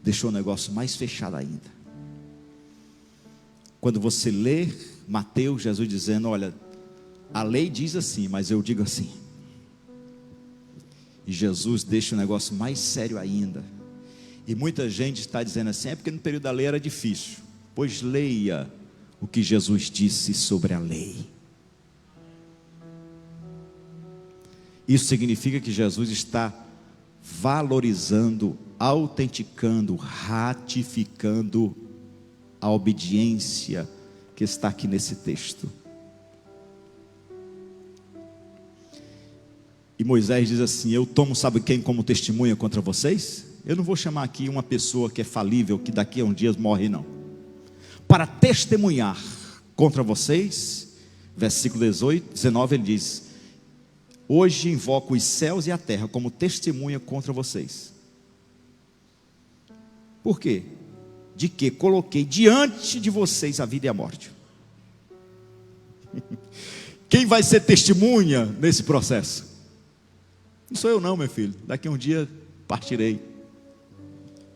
deixou o negócio mais fechado ainda. Quando você lê Mateus, Jesus dizendo, olha, a lei diz assim, mas eu digo assim. E Jesus deixa o negócio mais sério ainda. E muita gente está dizendo assim, é porque no período da lei era difícil. Pois leia o que Jesus disse sobre a lei. Isso significa que Jesus está valorizando, autenticando, ratificando a obediência que está aqui nesse texto. E Moisés diz assim, eu tomo sabe quem como testemunha contra vocês? Eu não vou chamar aqui uma pessoa que é falível, que daqui a um dia morre não. Para testemunhar contra vocês, versículo 19 ele diz, hoje invoco os céus e a terra como testemunha contra vocês. Por quê? De que coloquei diante de vocês a vida e a morte. Quem vai ser testemunha nesse processo? Não sou eu não, meu filho, daqui a um dia partirei.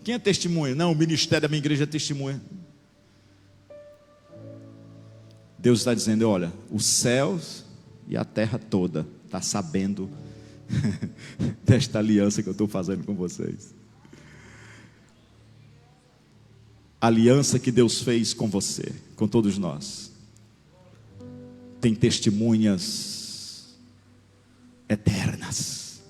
Quem é testemunha? Não, o ministério da minha igreja é testemunha. Deus está dizendo: olha, os céus e a terra toda está sabendo desta aliança que eu estou fazendo com vocês. A aliança que Deus fez com você, com todos nós, tem testemunhas eternas.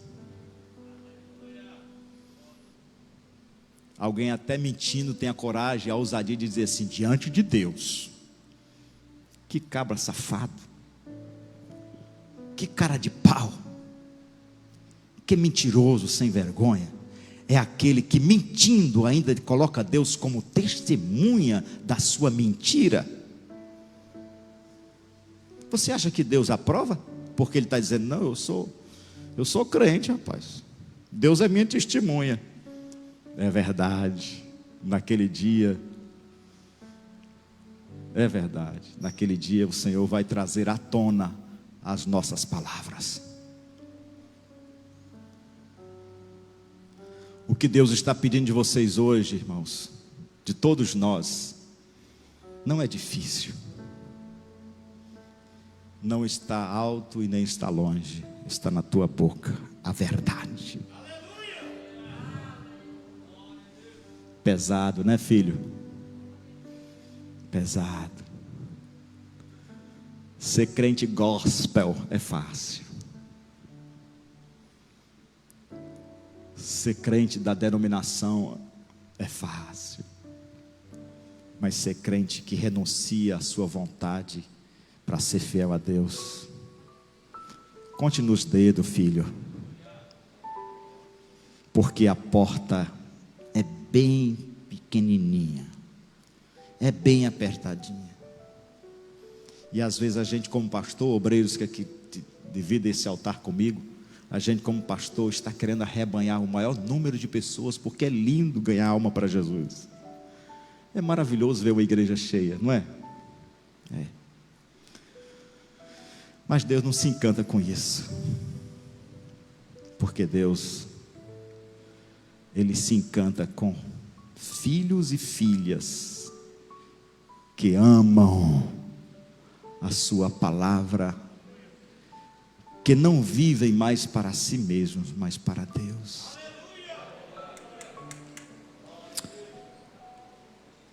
Alguém até mentindo tem a coragem, a ousadia de dizer assim, diante de Deus: que cabra safado, que cara de pau, que mentiroso, sem vergonha. É aquele que mentindo ainda coloca Deus como testemunha da sua mentira. Você acha que Deus aprova? Porque Ele está dizendo: não, eu sou crente, rapaz, Deus é minha testemunha. É verdade, naquele dia, é verdade, naquele dia o Senhor vai trazer à tona as nossas palavras. O que Deus está pedindo de vocês hoje, irmãos, de todos nós, não é difícil, não está alto e nem está longe, está na tua boca a verdade. Pesado, né, filho? Pesado. Ser crente gospel é fácil. Ser crente da denominação é fácil. Mas ser crente que renuncia à sua vontade para ser fiel a Deus, conte nos dedos, filho, porque a porta é bem pequenininha, é bem apertadinha. E às vezes a gente, como pastor, obreiros que aqui dividem esse altar comigo, a gente como pastor está querendo arrebanhar o maior número de pessoas, porque é lindo ganhar alma para Jesus. É maravilhoso ver uma igreja cheia, não é? É. Mas Deus não se encanta com isso, porque Deus, Ele se encanta com filhos e filhas que amam a sua palavra, que não vivem mais para si mesmos, mas para Deus.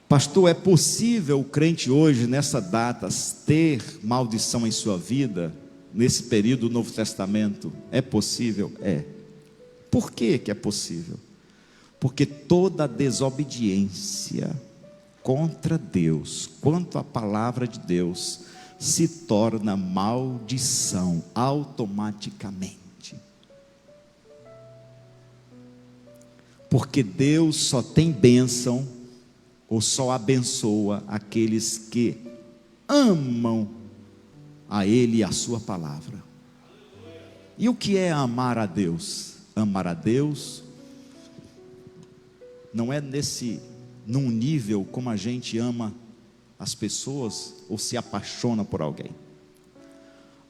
Pastor, é possível o crente hoje, nessa data, ter maldição em sua vida, nesse período do Novo Testamento? É possível? É. Por que é possível? Porque toda desobediência contra Deus, quanto à palavra de Deus, se torna maldição automaticamente. Porque Deus só tem bênção, ou só abençoa aqueles que amam a Ele e a sua palavra. E o que é amar a Deus? Amar a Deus não é num nível como a gente ama as pessoas ou se apaixona por alguém.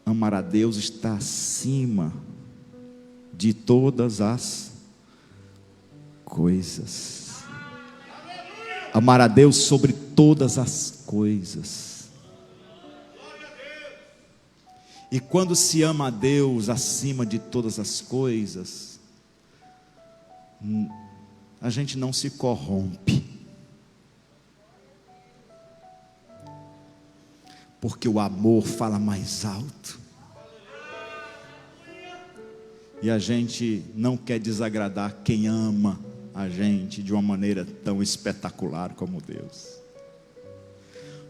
Amar a Deus está acima de todas as coisas. Amar a Deus sobre todas as coisas. E quando se ama a Deus acima de todas as coisas, a gente não se corrompe, porque o amor fala mais alto, e a gente não quer desagradar quem ama a gente de uma maneira tão espetacular como Deus.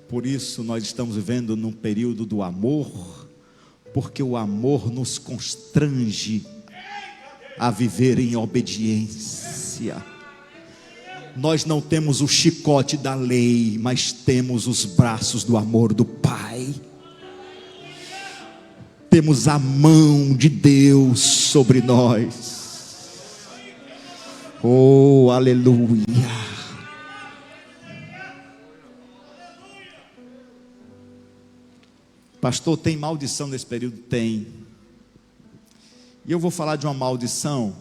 Por isso nós estamos vivendo num período do amor, porque o amor nos constrange a viver em obediência. Nós não temos o chicote da lei, mas temos os braços do amor do Pai. Temos a mão de Deus sobre nós. Oh, aleluia. Pastor, tem maldição nesse período? Tem. E eu vou falar de uma maldição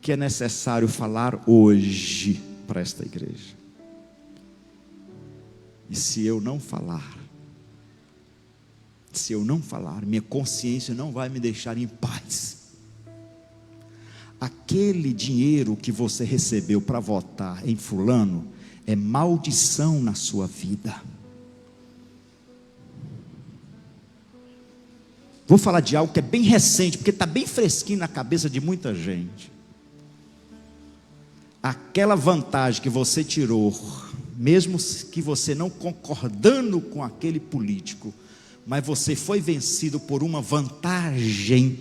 que é necessário falar hoje para esta igreja. E se eu não falar, minha consciência não vai me deixar em paz. Aquele dinheiro que você recebeu para votar em fulano é maldição na sua vida. Vou falar de algo que é bem recente, porque está bem fresquinho na cabeça de muita gente. Aquela vantagem que você tirou, mesmo que você não concordando com aquele político, mas você foi vencido por uma vantagem,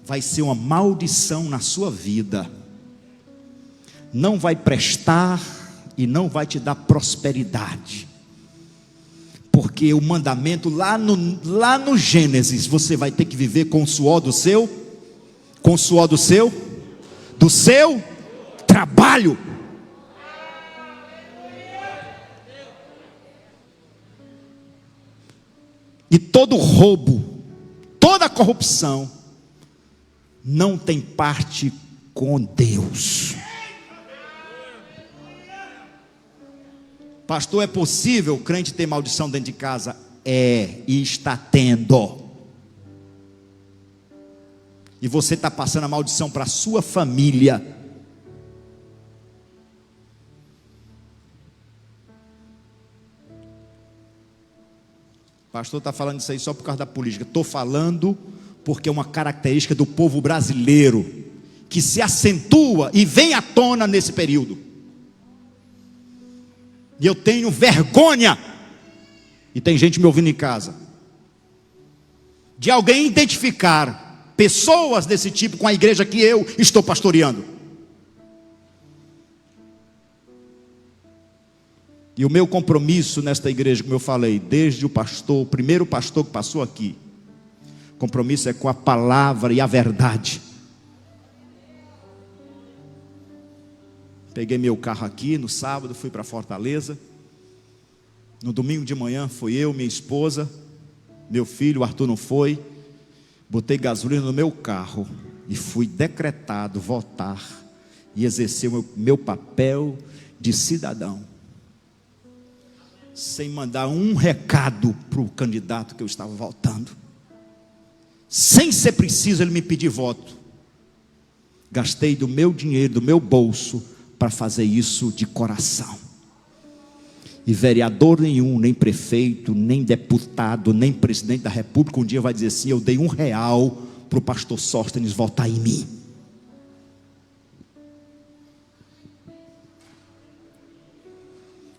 vai ser uma maldição na sua vida. Não vai prestar e não vai te dar prosperidade. Porque o mandamento lá no Gênesis, você vai ter que viver com o suor do seu trabalho. E todo roubo, toda corrupção, não tem parte com Deus. Pastor, é possível o crente ter maldição dentro de casa? É, e está tendo. E você está passando a maldição para a sua família. Pastor está falando isso aí só por causa da política. Estou falando porque é uma característica do povo brasileiro, que se acentua e vem à tona nesse período. E eu tenho vergonha, e tem gente me ouvindo em casa, de alguém identificar pessoas desse tipo com a igreja que eu estou pastoreando. E o meu compromisso nesta igreja, como eu falei, desde o primeiro pastor que passou aqui, compromisso é com a palavra e a verdade. Peguei meu carro aqui no sábado, fui para Fortaleza. No domingo de manhã fui eu, minha esposa, meu filho, o Arthur não foi. Botei gasolina no meu carro e fui decretado votar e exercer o meu papel de cidadão, sem mandar um recado para o candidato que eu estava votando, sem ser preciso ele me pedir voto. Gastei do meu dinheiro, do meu bolso, para fazer isso de coração. E vereador nenhum, nem prefeito, nem deputado, nem presidente da república um dia vai dizer assim: eu dei R$1 para o pastor Sóstenes votar em mim.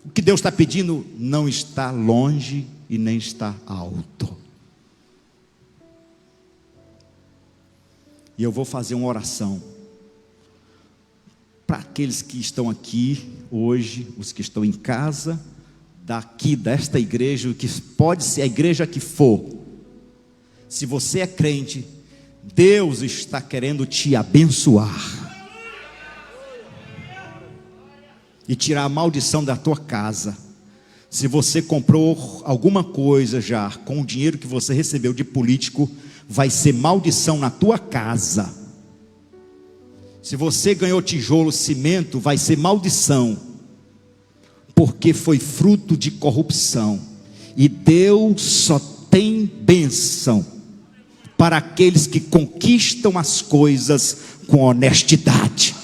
O que Deus está pedindo não está longe e nem está alto. E eu vou fazer uma oração para aqueles que estão aqui hoje, os que estão em casa, desta igreja, que pode ser a igreja que for. Se você é crente, Deus está querendo te abençoar e tirar a maldição da tua casa. Se você comprou alguma coisa já com o dinheiro que você recebeu de político, vai ser maldição na tua casa. Se você ganhou tijolo, cimento, vai ser maldição, porque foi fruto de corrupção. E Deus só tem bênção para aqueles que conquistam as coisas com honestidade.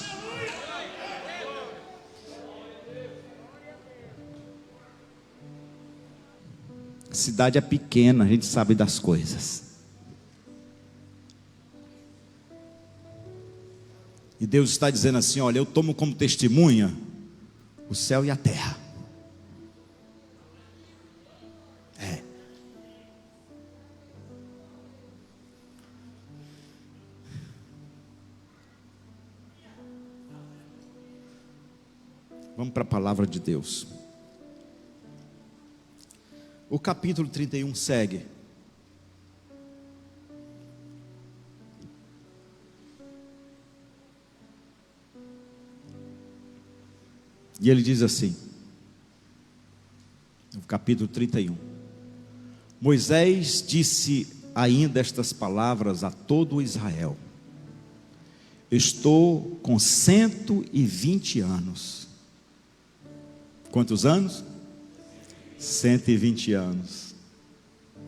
A cidade é pequena, a gente sabe das coisas. E Deus está dizendo assim: olha, eu tomo como testemunha o céu e a terra. Vamos para a palavra de Deus. O capítulo 31 segue. E ele diz assim, no capítulo 31: Moisés disse ainda estas palavras a todo Israel: estou com 120 anos. Quantos anos? 120 anos.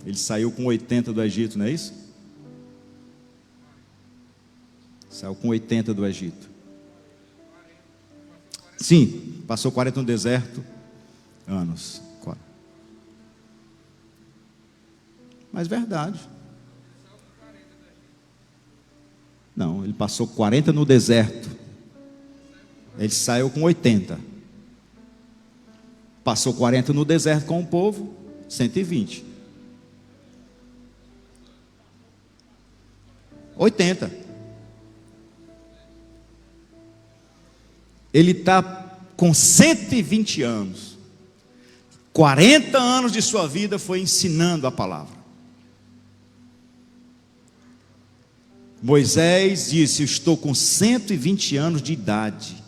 Ele saiu com 80 do Egito, não é isso? Saiu com 80 do Egito. Sim, passou 40 no deserto, anos. Mas verdade. Não, ele passou 40 no deserto. Ele saiu com 80. Passou 40 no deserto com o povo, 120. 80. Ele está com 120 anos. 40 anos de sua vida foi ensinando a palavra. Moisés disse: estou com 120 anos de idade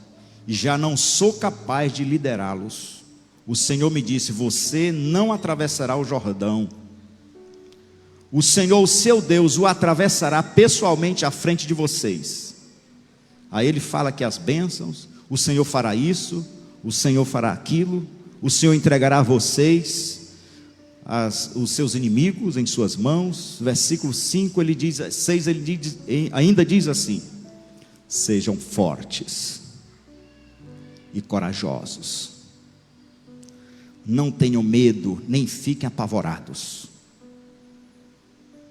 e já não sou capaz de liderá-los. O Senhor me disse: você não atravessará o Jordão. O Senhor, o seu Deus, o atravessará pessoalmente à frente de vocês. Aí ele fala que as bênçãos, o Senhor fará isso, o Senhor fará aquilo, o Senhor entregará a vocês os seus inimigos em suas mãos. Versículo 5, 6, ainda diz assim: sejam fortes e corajosos, não tenham medo, nem fiquem apavorados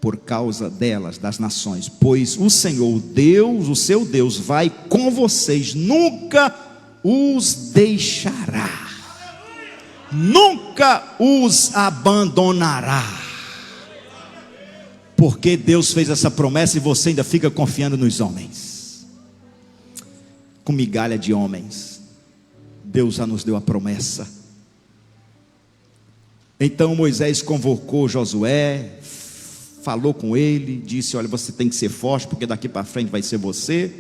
por causa delas, das nações, pois o Senhor, Deus, o seu Deus, vai com vocês, nunca os deixará, nunca os abandonará. Porque Deus fez essa promessa e você ainda fica confiando nos homens, com migalha de homens. Deus já nos deu a promessa. Então Moisés convocou Josué, falou com ele, disse: olha, você tem que ser forte, porque daqui para frente vai ser você.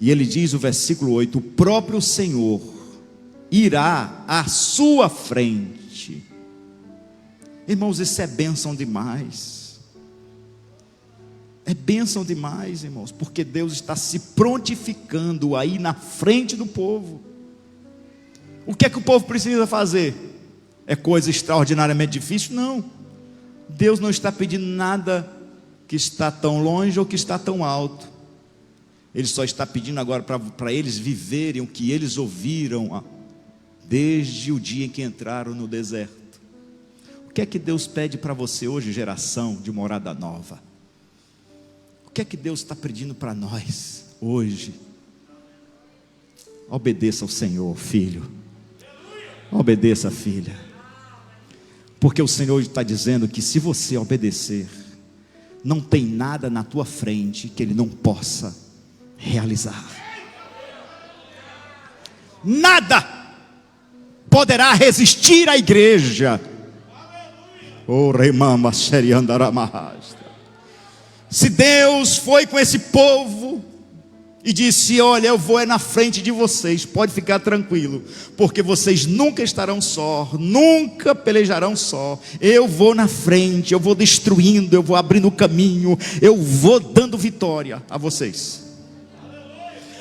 E ele diz, o versículo 8: o próprio Senhor irá à sua frente. Irmãos, isso é bênção demais. É bênção demais, irmãos, porque Deus está se prontificando aí na frente do povo. O que é que o povo precisa fazer? É coisa extraordinariamente difícil? Não. Deus não está pedindo nada que está tão longe ou que está tão alto. Ele só está pedindo agora para eles viverem o que eles ouviram desde o dia em que entraram no deserto. O que é que Deus pede para você hoje, geração de morada nova? O que é que Deus está pedindo para nós hoje? Obedeça ao Senhor, filho. Obedeça, filha. Porque o Senhor está dizendo que se você obedecer, não tem nada na tua frente que Ele não possa realizar. Nada poderá resistir à igreja. Se Deus foi com esse povo e disse: olha, eu vou na frente de vocês, pode ficar tranquilo, porque vocês nunca estarão só, nunca pelejarão só. Eu vou na frente, eu vou destruindo, eu vou abrindo o caminho, eu vou dando vitória a vocês.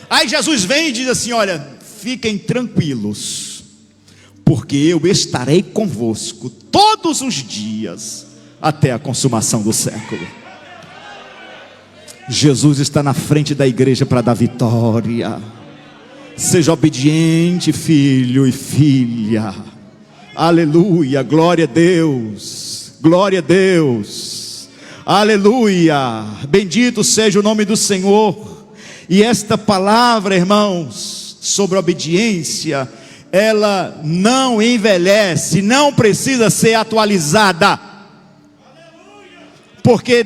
Aí Jesus vem e diz assim: olha, fiquem tranquilos, porque eu estarei convosco todos os dias até a consumação do século. Jesus está na frente da igreja para dar vitória. Seja obediente, filho e filha. Aleluia, glória a Deus, glória a Deus, aleluia, bendito seja o nome do Senhor. E esta palavra, irmãos, sobre obediência, ela não envelhece, não precisa ser atualizada, porque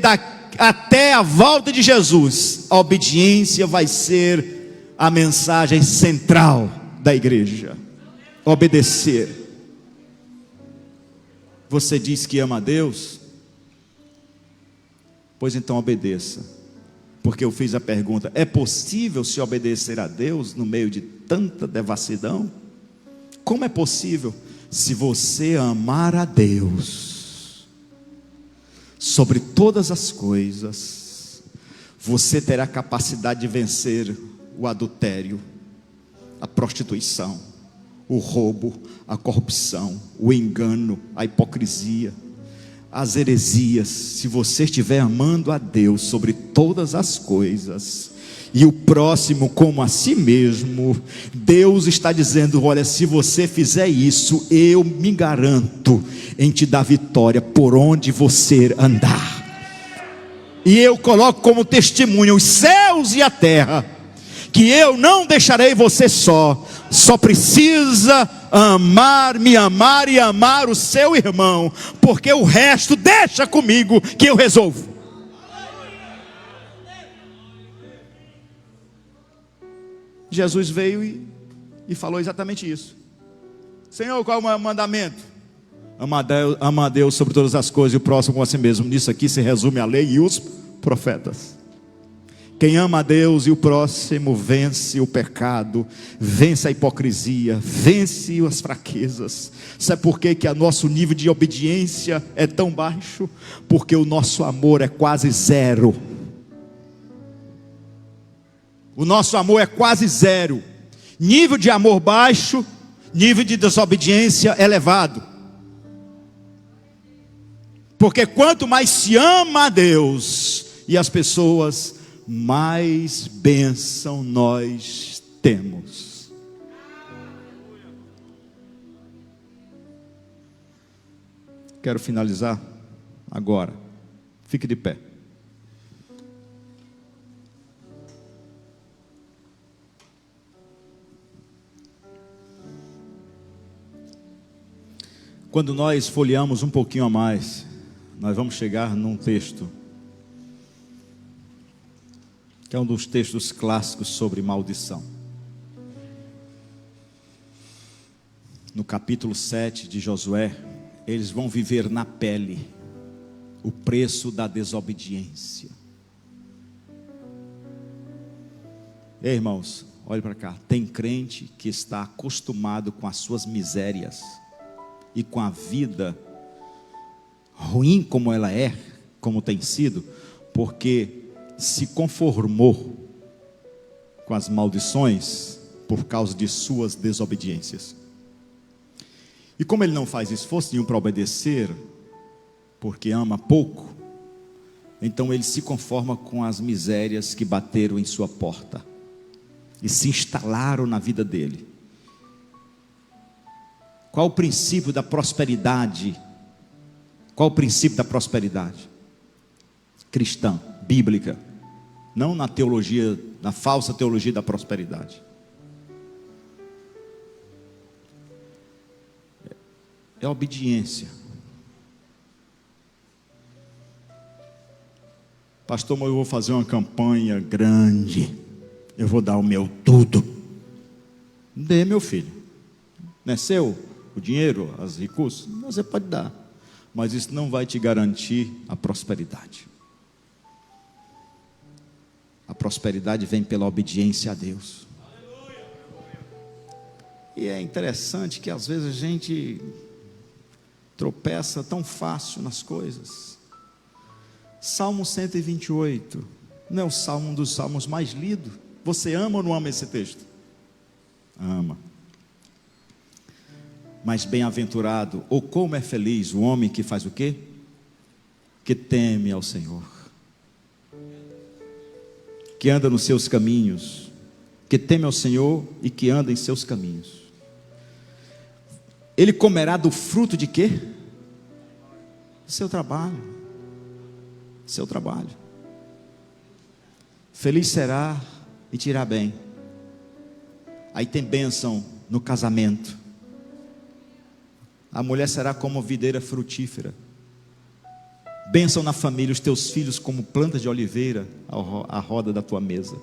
até a volta de Jesus, a obediência vai ser a mensagem central da igreja. Obedecer. Você diz que ama a Deus? Pois então obedeça. Porque eu fiz a pergunta: é possível se obedecer a Deus no meio de tanta devassidão? Como é possível? Se você amar a Deus sobre todas as coisas, você terá capacidade de vencer o adultério, a prostituição, o roubo, a corrupção, o engano, a hipocrisia, as heresias. Se você estiver amando a Deus sobre todas as coisas e o próximo como a si mesmo, Deus está dizendo: olha, se você fizer isso, eu me garanto em te dar vitória por onde você andar. E eu coloco como testemunho os céus e a terra, que eu não deixarei você só precisa amar, me amar e amar o seu irmão, porque o resto deixa comigo que eu resolvo. Jesus veio e falou exatamente isso. Senhor, qual é o mandamento? Ama a Deus sobre todas as coisas e o próximo como a si mesmo. Nisso aqui se resume a lei e os profetas. Quem ama a Deus e o próximo vence o pecado, vence a hipocrisia, vence as fraquezas. Sabe por que o nosso nível de obediência é tão baixo? Porque o nosso amor é quase zero. O nosso amor é quase zero. Nível de amor baixo, nível de desobediência elevado. Porque quanto mais se ama a Deus e as pessoas, mais bênção nós temos. Quero finalizar agora. Fique de pé. Quando nós folheamos um pouquinho a mais, nós vamos chegar num texto que é um dos textos clássicos sobre maldição. No capítulo 7 de Josué, eles vão viver na pele o preço da desobediência. Ei, irmãos, olhe para cá. Tem crente que está acostumado com as suas misérias e com a vida ruim como ela é, como tem sido, porque se conformou com as maldições por causa de suas desobediências. E como ele não faz esforço nenhum para obedecer, porque ama pouco, então ele se conforma com as misérias que bateram em sua porta e se instalaram na vida dele. Qual o princípio da prosperidade? Qual o princípio da prosperidade? Cristã, bíblica. Não na teologia, na falsa teologia da prosperidade. É obediência. Pastor, mas eu vou fazer uma campanha grande. Eu vou dar o meu tudo. Dê, meu filho. Não é seu o dinheiro, os recursos? Você pode dar. Mas isso não vai te garantir a prosperidade. A prosperidade vem pela obediência a Deus. E é interessante que às vezes a gente tropeça tão fácil nas coisas. Salmo 128, não é o salmo, um dos salmos mais lidos. Você ama ou não ama esse texto? Ama. Mas bem-aventurado, ou como é feliz o homem que faz o quê? Que teme ao Senhor, que anda nos seus caminhos, que teme ao Senhor e que anda em seus caminhos. Ele comerá do fruto de quê? Seu trabalho. Seu trabalho. Feliz será e te irá bem. Aí tem bênção no casamento. A mulher será como videira frutífera. Bênção na família, os teus filhos como plantas de oliveira à roda da tua mesa.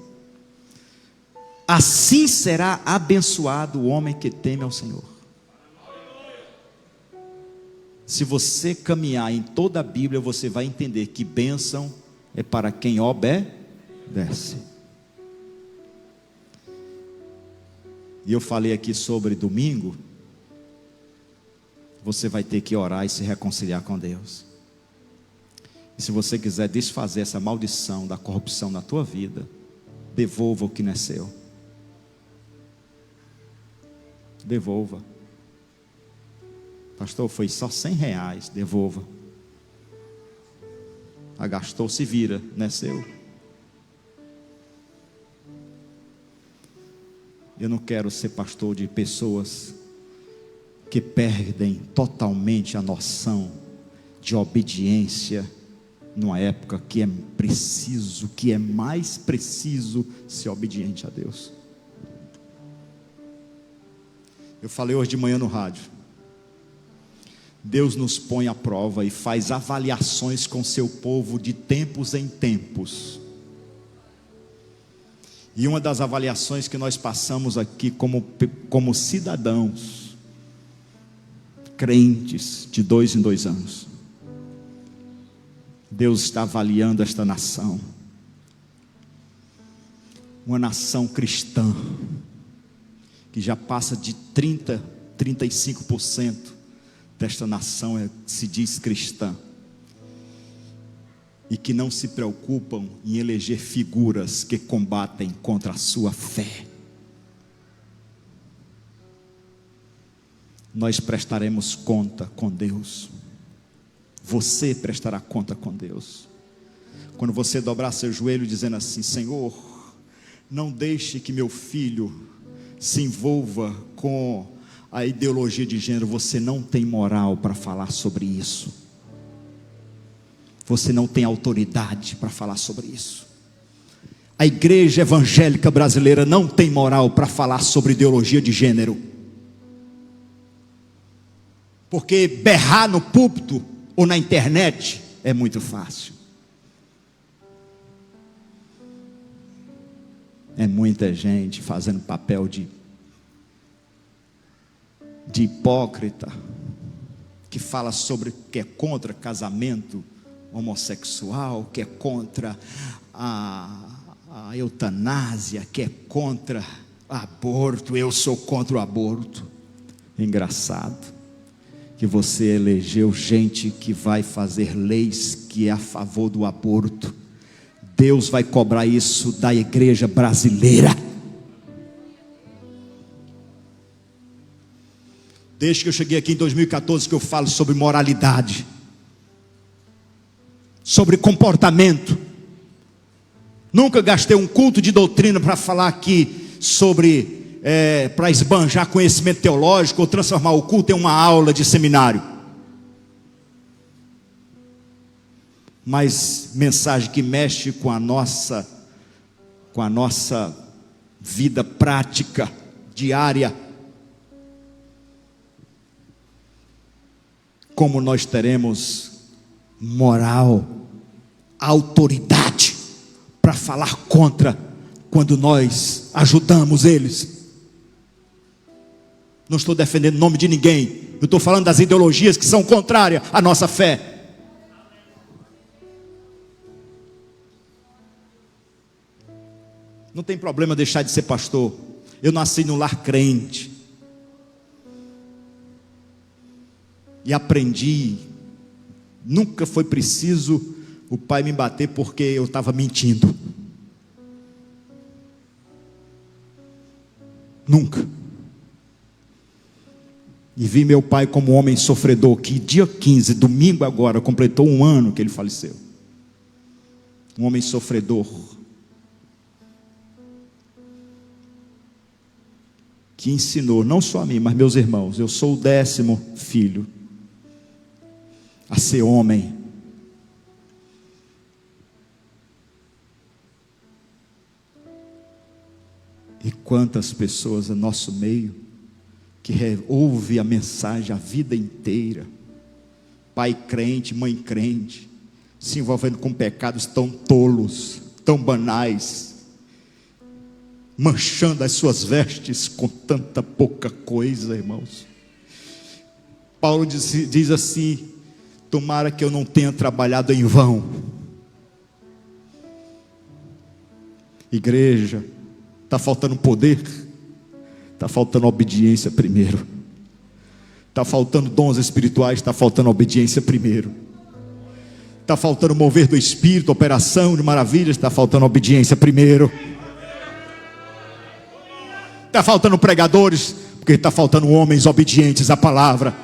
Assim será abençoado o homem que teme ao Senhor. Se você caminhar em toda a Bíblia, você vai entender que bênção é para quem obedece. E eu falei aqui sobre domingo. Você vai ter que orar e se reconciliar com Deus. E se você quiser desfazer essa maldição da corrupção na tua vida, devolva o que não é seu. devolva. Pastor, foi só R$100, devolva. Gastou, se vira, não é seu. Eu não quero ser pastor de pessoas que perdem totalmente a noção de obediência, numa época que é preciso, que é mais preciso ser obediente a Deus. Eu falei hoje de manhã no rádio. Deus nos põe à prova e faz avaliações com seu povo de tempos em tempos. E uma das avaliações que nós passamos aqui como cidadãos, crentes, de 2 em 2 anos. Deus está avaliando esta nação. Uma nação cristã, que já passa de 35% desta nação se diz cristã. E que não se preocupam em eleger figuras que combatem contra a sua fé. Nós prestaremos conta com Deus. Você prestará conta com Deus. Quando você dobrar seu joelho dizendo assim: Senhor, não deixe que meu filho se envolva com a ideologia de gênero. Você não tem moral para falar sobre isso. Você não tem autoridade para falar sobre isso. A igreja evangélica brasileira não tem moral para falar sobre ideologia de gênero. Porque berrar no púlpito ou na internet é muito fácil. É muita gente fazendo papel de hipócrita, que fala sobre que é contra casamento homossexual, que é contra a eutanásia, que é contra aborto. Eu sou contra o aborto. Engraçado que você elegeu gente que vai fazer leis que é a favor do aborto. Deus vai cobrar isso da igreja brasileira. Desde que eu cheguei aqui em 2014 que eu falo sobre moralidade, sobre comportamento. Nunca gastei um culto de doutrina para falar aqui sobre para esbanjar conhecimento teológico ou transformar o culto em uma aula de seminário. Mas mensagem que mexe com a nossa vida prática diária. Como nós teremos moral, autoridade para falar contra quando nós ajudamos eles? Não estou defendendo o nome de ninguém. Eu estou falando das ideologias que são contrárias à nossa fé. Não tem problema deixar de ser pastor. Eu nasci num lar crente. E aprendi. Nunca foi preciso o pai me bater porque eu estava mentindo. Nunca. E vi meu pai como um homem sofredor, que dia 15, domingo agora, completou 1 ano que ele faleceu. Um homem sofredor. Que ensinou, não só a mim, mas meus irmãos. Eu sou o 10º filho a ser homem. E quantas pessoas no nosso meio que ouve a mensagem a vida inteira, pai crente, mãe crente, se envolvendo com pecados tão tolos, tão banais, manchando as suas vestes com tanta pouca coisa, irmãos. Paulo diz assim: tomara que eu não tenha trabalhado em vão. Igreja, está faltando poder, está faltando obediência primeiro. Está faltando dons espirituais, está faltando obediência primeiro. Está faltando mover do Espírito, operação de maravilhas, está faltando obediência primeiro. Está faltando pregadores, porque está faltando homens obedientes à palavra.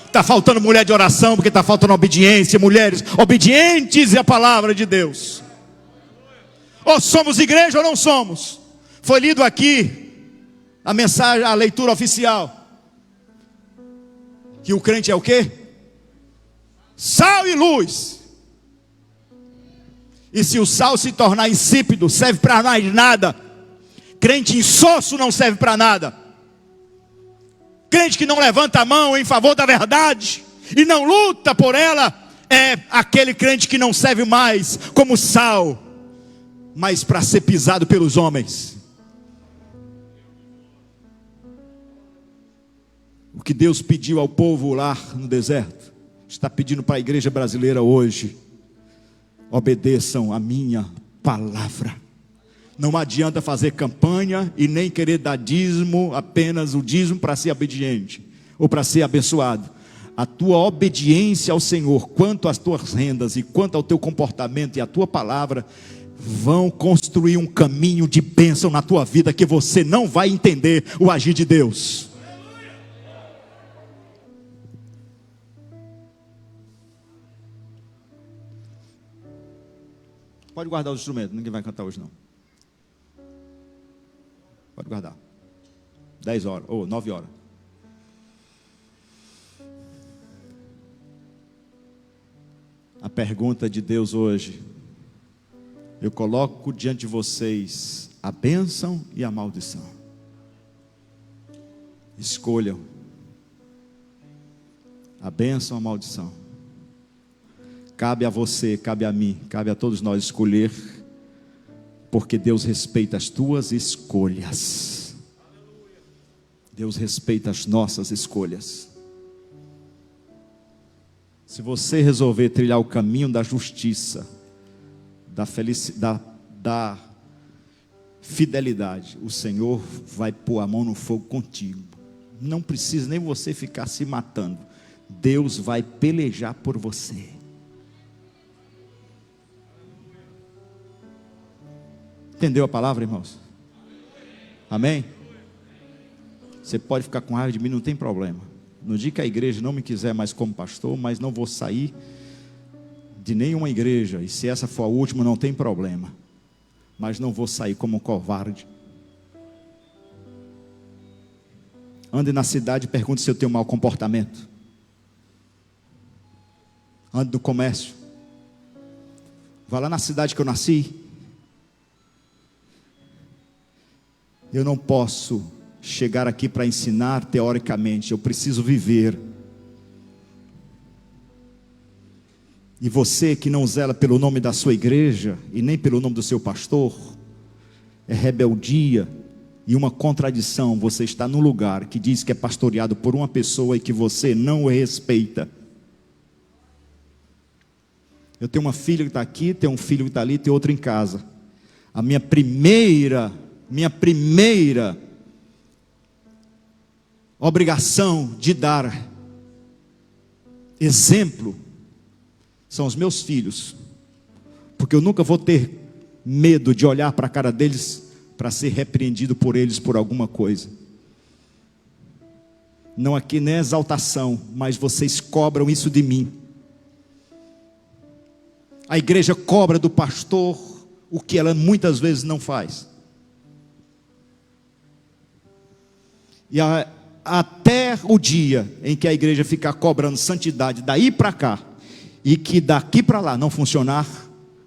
Está faltando mulher de oração, porque está faltando obediência. Mulheres obedientes à palavra de Deus. Ou somos igreja ou não somos. Foi lido aqui a mensagem, a leitura oficial, que o crente é o quê? Sal e luz. E se o sal se tornar insípido, serve para mais nada. Crente insosso não serve para nada. Crente que não levanta a mão em favor da verdade e não luta por ela, é aquele crente que não serve mais como sal, mas para ser pisado pelos homens. O que Deus pediu ao povo lá no deserto, está pedindo para a igreja brasileira hoje: obedeçam a minha palavra. Não adianta fazer campanha e nem querer dar dízimo, apenas o dízimo para ser obediente ou para ser abençoado. A tua obediência ao Senhor, quanto às tuas rendas e quanto ao teu comportamento e à tua palavra, vão construir um caminho de bênção na tua vida que você não vai entender o agir de Deus. Pode guardar os instrumentos, ninguém vai cantar hoje não. Pode guardar. 10 horas, ou 9 horas. A pergunta de Deus hoje: eu coloco diante de vocês a bênção e a maldição. Escolham a bênção ou a maldição. Cabe a você, cabe a mim, cabe a todos nós escolher, porque Deus respeita as tuas escolhas. Deus respeita as nossas escolhas. Se você resolver trilhar o caminho da justiça, da felicidade, da fidelidade, o Senhor vai pôr a mão no fogo contigo. Não precisa nem você ficar se matando. Deus vai pelejar por você. Entendeu a palavra, irmãos? Amém? Você pode ficar com raiva de mim, não tem problema. No dia que a igreja não me quiser mais como pastor, mas não vou sair de nenhuma igreja, e se essa for a última, não tem problema. Mas não vou sair como um covarde. Ande na cidade e pergunte se eu tenho mau comportamento. Ande no comércio. Vá lá na cidade que eu nasci. Eu não posso chegar aqui para ensinar teoricamente, eu preciso viver. E você que não zela pelo nome da sua igreja e nem pelo nome do seu pastor, é rebeldia e uma contradição. Você está num lugar que diz que é pastoreado por uma pessoa e que você não respeita. Eu tenho uma filha que está aqui, tenho um filho que está ali, tenho outro em casa. A minha primeira obrigação de dar exemplo são os meus filhos, porque eu nunca vou ter medo de olhar para a cara deles para ser repreendido por eles por alguma coisa. Não aqui nem exaltação, mas vocês cobram isso de mim. A igreja cobra do pastor o que ela muitas vezes não faz. E até o dia em que a igreja ficar cobrando santidade daí para cá, e que daqui para lá não funcionar,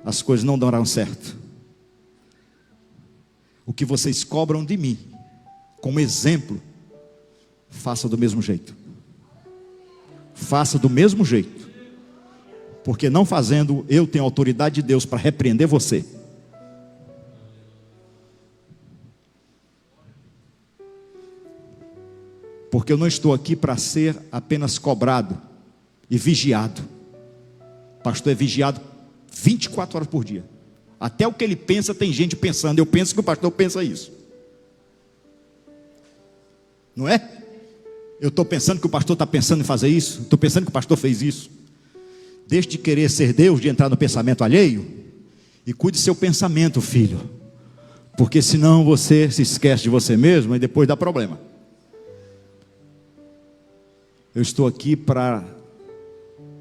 as coisas não darão certo. O que vocês cobram de mim, como exemplo, faça do mesmo jeito. Faça do mesmo jeito. Porque não fazendo, eu tenho autoridade de Deus para repreender você. Porque eu não estou aqui para ser apenas cobrado e vigiado. O pastor é vigiado 24 horas por dia. Até o que ele pensa, tem gente pensando. Eu penso que o pastor pensa isso. Não é? Eu estou pensando que o pastor está pensando em fazer isso. Estou pensando que o pastor fez isso. Deixe de querer ser Deus, de entrar no pensamento alheio. E cuide do seu pensamento, filho. Porque senão você se esquece de você mesmo e depois dá problema. Eu estou aqui para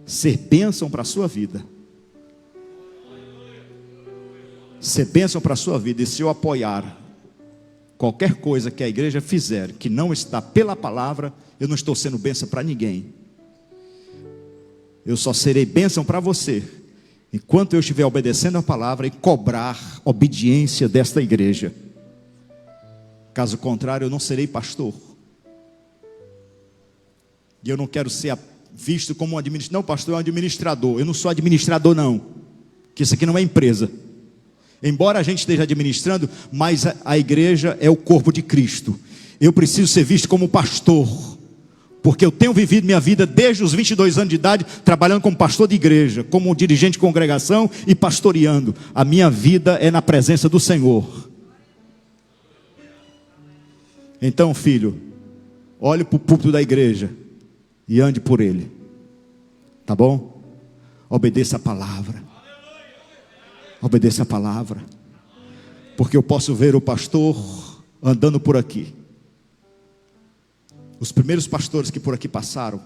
ser bênção para a sua vida. Ser bênção para a sua vida. E se eu apoiar qualquer coisa que a igreja fizer que não está pela palavra, eu não estou sendo bênção para ninguém. Eu só serei bênção para você enquanto eu estiver obedecendo a palavra e cobrar obediência desta igreja. Caso contrário, eu não serei pastor. E eu não quero ser visto como um administrador. Não, pastor é um administrador. Eu não sou administrador, não. Que isso aqui não é empresa. Embora a gente esteja administrando, mas a igreja é o corpo de Cristo. Eu preciso ser visto como pastor, porque eu tenho vivido minha vida desde os 22 anos de idade, trabalhando como pastor de igreja, como dirigente de congregação e pastoreando. A minha vida é na presença do Senhor. Então, filho, olhe para o púlpito da igreja e ande por ele, tá bom? Obedeça a palavra. Obedeça a palavra, porque eu posso ver o pastor andando por aqui. Os primeiros pastores que por aqui passaram,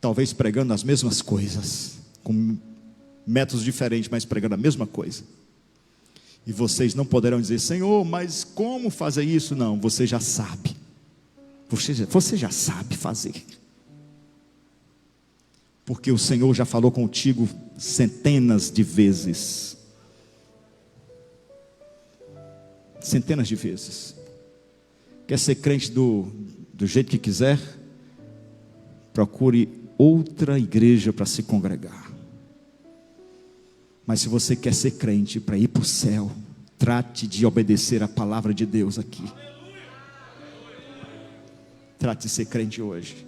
talvez pregando as mesmas coisas, com métodos diferentes, mas pregando a mesma coisa. E vocês não poderão dizer: Senhor, mas como fazer isso? Não, você já sabe. Você já sabe fazer. Porque o Senhor já falou contigo centenas de vezes. Centenas de vezes. Quer ser crente do jeito que quiser? Procure outra igreja para se congregar. Mas se você quer ser crente para ir para o céu, trate de obedecer a palavra de Deus aqui. Trate de ser crente hoje.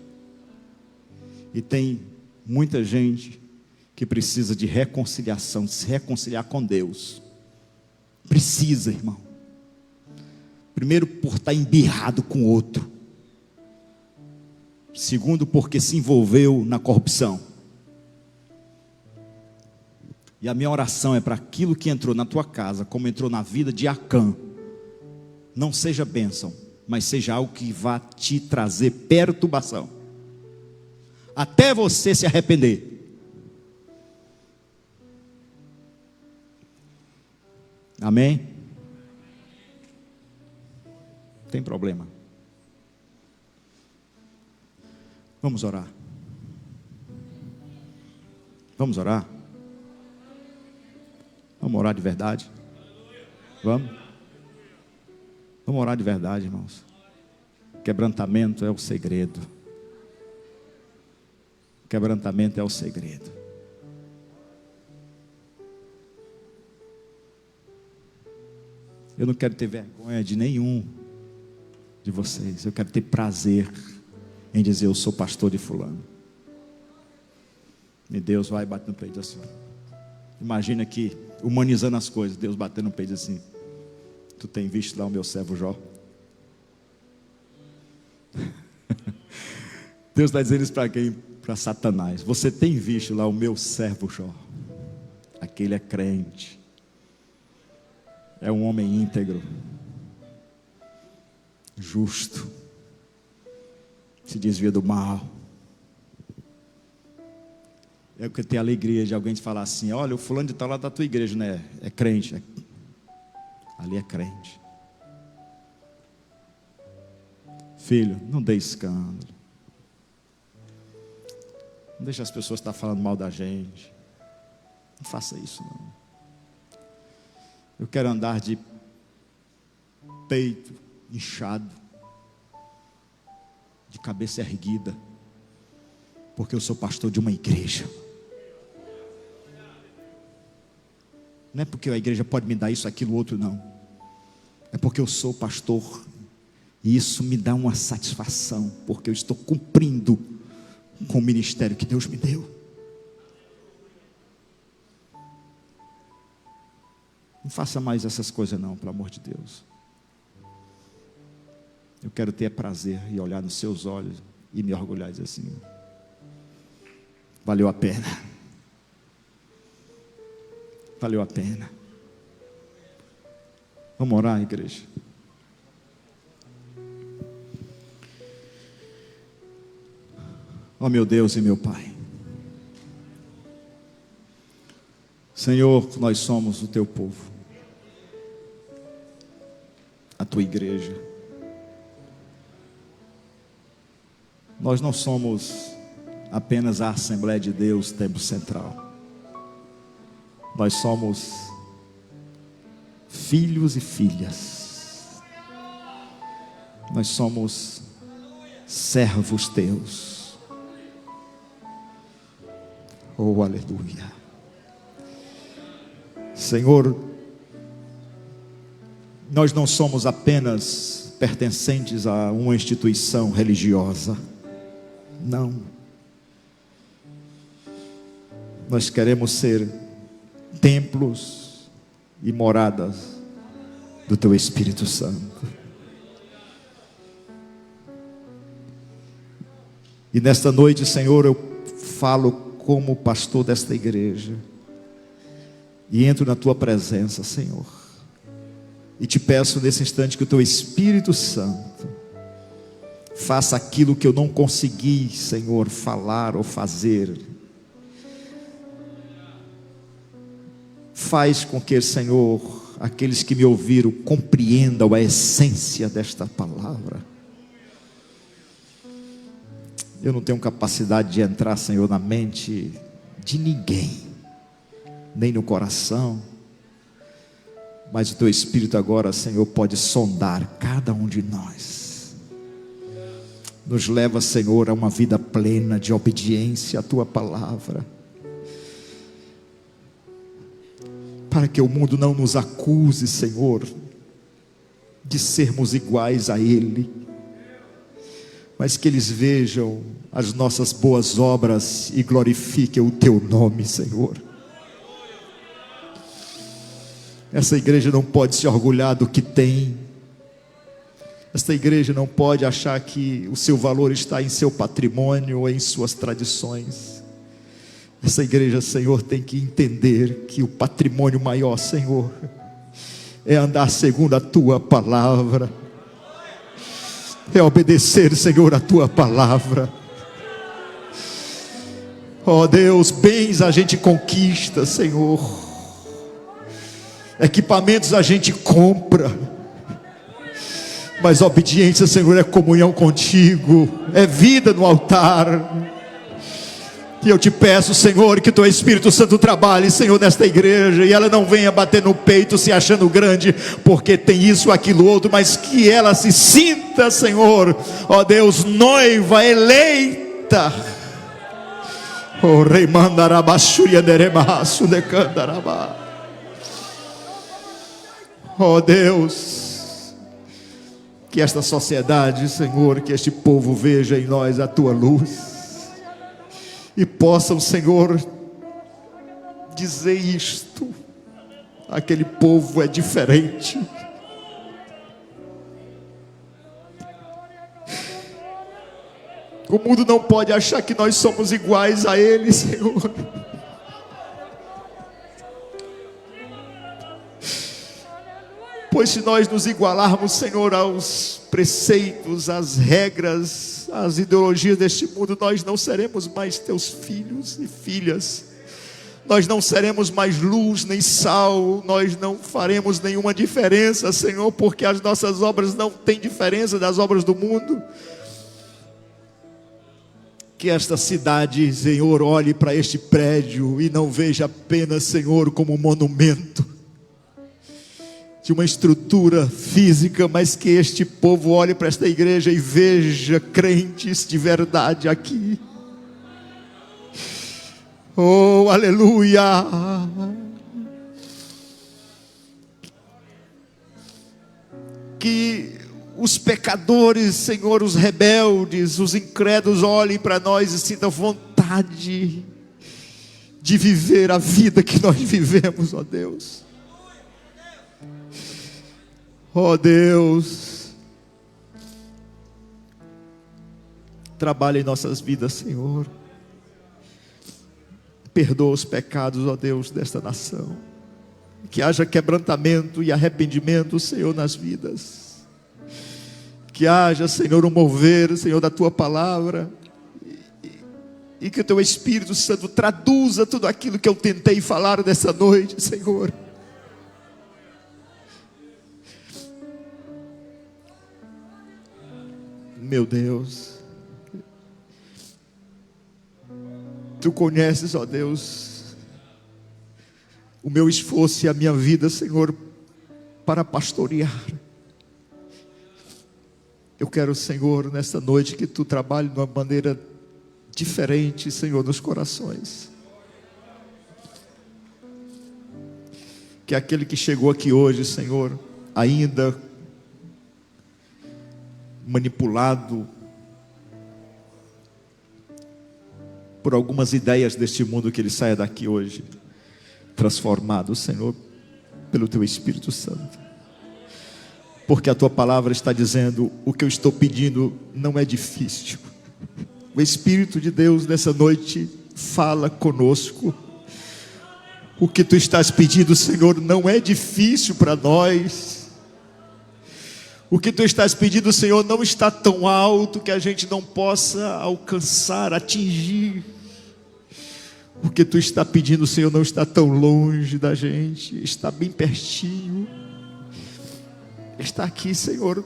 E tem muita gente que precisa de reconciliação, de se reconciliar com Deus. Precisa, irmão. Primeiro, por estar embirrado com o outro. Segundo, porque se envolveu na corrupção. E a minha oração é para aquilo que entrou na tua casa, como entrou na vida de Acã, não seja bênção, mas seja algo que vá te trazer perturbação, até você se arrepender. Amém? Tem problema. Vamos orar. Vamos orar. Vamos orar de verdade. Vamos. Vamos orar de verdade, irmãos. Quebrantamento é o segredo. Quebrantamento é o segredo. Eu não quero ter vergonha de nenhum de vocês. Eu quero ter prazer em dizer: eu sou pastor de fulano. E Deus vai bater no peito assim. Imagina que, humanizando as coisas, Deus batendo no peito assim: tu tem visto lá o meu servo Jó? Deus está dizendo isso para quem? Para Satanás. Você tem visto lá o meu servo Jó? Aquele é crente, é um homem íntegro, justo, se desvia do mal. É porque tem alegria de alguém te falar assim: olha, o fulano de tal lá da tua igreja, né? É crente. Ali é crente. Filho, não dê escândalo. Não deixe as pessoas estar falando mal da gente. Não faça isso, não. Eu quero andar de peito inchado, de cabeça erguida, porque eu sou pastor de uma igreja. Não é porque a igreja pode me dar isso, aquilo, outro, não. É porque eu sou pastor. E isso me dá uma satisfação, porque eu estou cumprindo com o ministério que Deus me deu. Não faça mais essas coisas não, pelo amor de Deus. Eu quero ter prazer e olhar nos seus olhos e me orgulhar e dizer assim: valeu a pena. Valeu a pena. Vamos orar, igreja. Ó meu Deus e meu Pai, Senhor, nós somos o Teu povo, a Tua igreja. Nós não somos apenas a Assembleia de Deus, Templo Central. Nós somos filhos e filhas. Nós somos servos Teus. Oh, aleluia. Senhor, nós não somos apenas pertencentes a uma instituição religiosa. Não. Nós queremos ser templos e moradas do Teu Espírito Santo. E nesta noite, Senhor, eu falo como pastor desta igreja e entro na Tua presença, Senhor, e te peço nesse instante que o Teu Espírito Santo faça aquilo que eu não consegui, Senhor, falar ou fazer. Faz com que, Senhor, aqueles que me ouviram compreendam a essência desta palavra. Eu não tenho capacidade de entrar, Senhor, na mente de ninguém, nem no coração, mas o Teu Espírito agora, Senhor, pode sondar cada um de nós. Nos leva, Senhor, a uma vida plena de obediência à Tua palavra, para que o mundo não nos acuse, Senhor, de sermos iguais a Ele, mas que eles vejam as nossas boas obras e glorifiquem o Teu nome, Senhor. Essa igreja não pode se orgulhar do que tem. Esta igreja não pode achar que o seu valor está em seu patrimônio ou em suas tradições. Essa igreja, Senhor, tem que entender que o patrimônio maior, Senhor, é andar segundo a Tua palavra, é obedecer, Senhor, a Tua palavra. Ó Deus, bens a gente conquista, Senhor, equipamentos a gente compra, mas obediência, Senhor, é comunhão contigo, é vida no altar. E eu te peço, Senhor, que o Teu Espírito Santo trabalhe, Senhor, nesta igreja, e ela não venha bater no peito se achando grande, porque tem isso, aquilo, outro, mas que ela se sinta, Senhor, ó Deus, noiva eleita. Oh, rei mandarabashuria deremaço de candarabá. Ó Deus, que esta sociedade, Senhor, que este povo veja em nós a Tua luz, e possam, Senhor, dizer isto: aquele povo é diferente. O mundo não pode achar que nós somos iguais a ele, Senhor. Pois se nós nos igualarmos, Senhor, aos preceitos, às regras, às ideologias deste mundo, nós não seremos mais Teus filhos e filhas. Nós não seremos mais luz nem sal. Nós não faremos nenhuma diferença, Senhor, porque as nossas obras não têm diferença das obras do mundo. Que esta cidade, Senhor, olhe para este prédio e não veja apenas, Senhor, como um monumento de uma estrutura física, mas que este povo olhe para esta igreja e veja crentes de verdade aqui. Oh, aleluia! Que os pecadores, Senhor, os rebeldes, os incrédulos olhem para nós e sintam vontade de viver a vida que nós vivemos, ó Deus. Ó Deus, trabalha em nossas vidas, Senhor. Perdoa os pecados, ó Deus, desta nação. Que haja quebrantamento e arrependimento, Senhor, nas vidas. Que haja, Senhor, um mover, Senhor, da Tua palavra. e que o Teu Espírito Santo traduza tudo aquilo que eu tentei falar nessa noite, Senhor. Meu Deus, Tu conheces, ó Deus, o meu esforço e a minha vida, Senhor, para pastorear. Eu quero, Senhor, nesta noite que Tu trabalhe de uma maneira diferente, Senhor, nos corações. Que aquele que chegou aqui hoje, Senhor, ainda manipulado por algumas ideias deste mundo, que ele saia daqui hoje transformado, Senhor, pelo Teu Espírito Santo. Porque a Tua palavra está dizendo: o que eu estou pedindo não é difícil. O Espírito de Deus nessa noite fala conosco. O que Tu estás pedindo, Senhor, não é difícil para nós. O que Tu estás pedindo, Senhor, não está tão alto que a gente não possa alcançar, atingir. O que Tu está pedindo, Senhor, não está tão longe da gente, está bem pertinho. Está aqui, Senhor,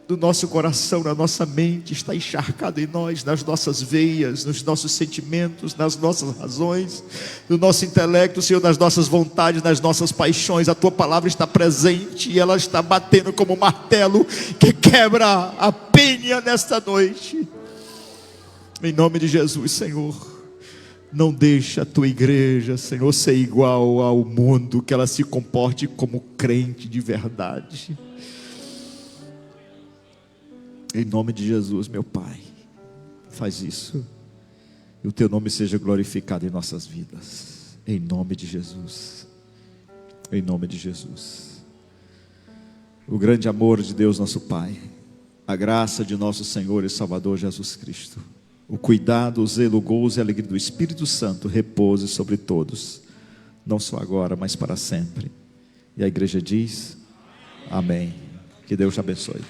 no nosso coração, na nossa mente, está encharcado em nós, nas nossas veias, nos nossos sentimentos, nas nossas razões, no nosso intelecto, Senhor, nas nossas vontades, nas nossas paixões. A Tua palavra está presente e ela está batendo como um martelo que quebra a penha nesta noite. Em nome de Jesus, Senhor, não deixa a Tua igreja, Senhor, ser igual ao mundo, que ela se comporte como crente de verdade. Em nome de Jesus, meu Pai, faz isso, e o Teu nome seja glorificado em nossas vidas, em nome de Jesus, em nome de Jesus. O grande amor de Deus nosso Pai, a graça de nosso Senhor e Salvador Jesus Cristo, o cuidado, o zelo, o gozo e a alegria do Espírito Santo repouse sobre todos, não só agora, mas para sempre. E a igreja diz: amém. Que Deus te abençoe.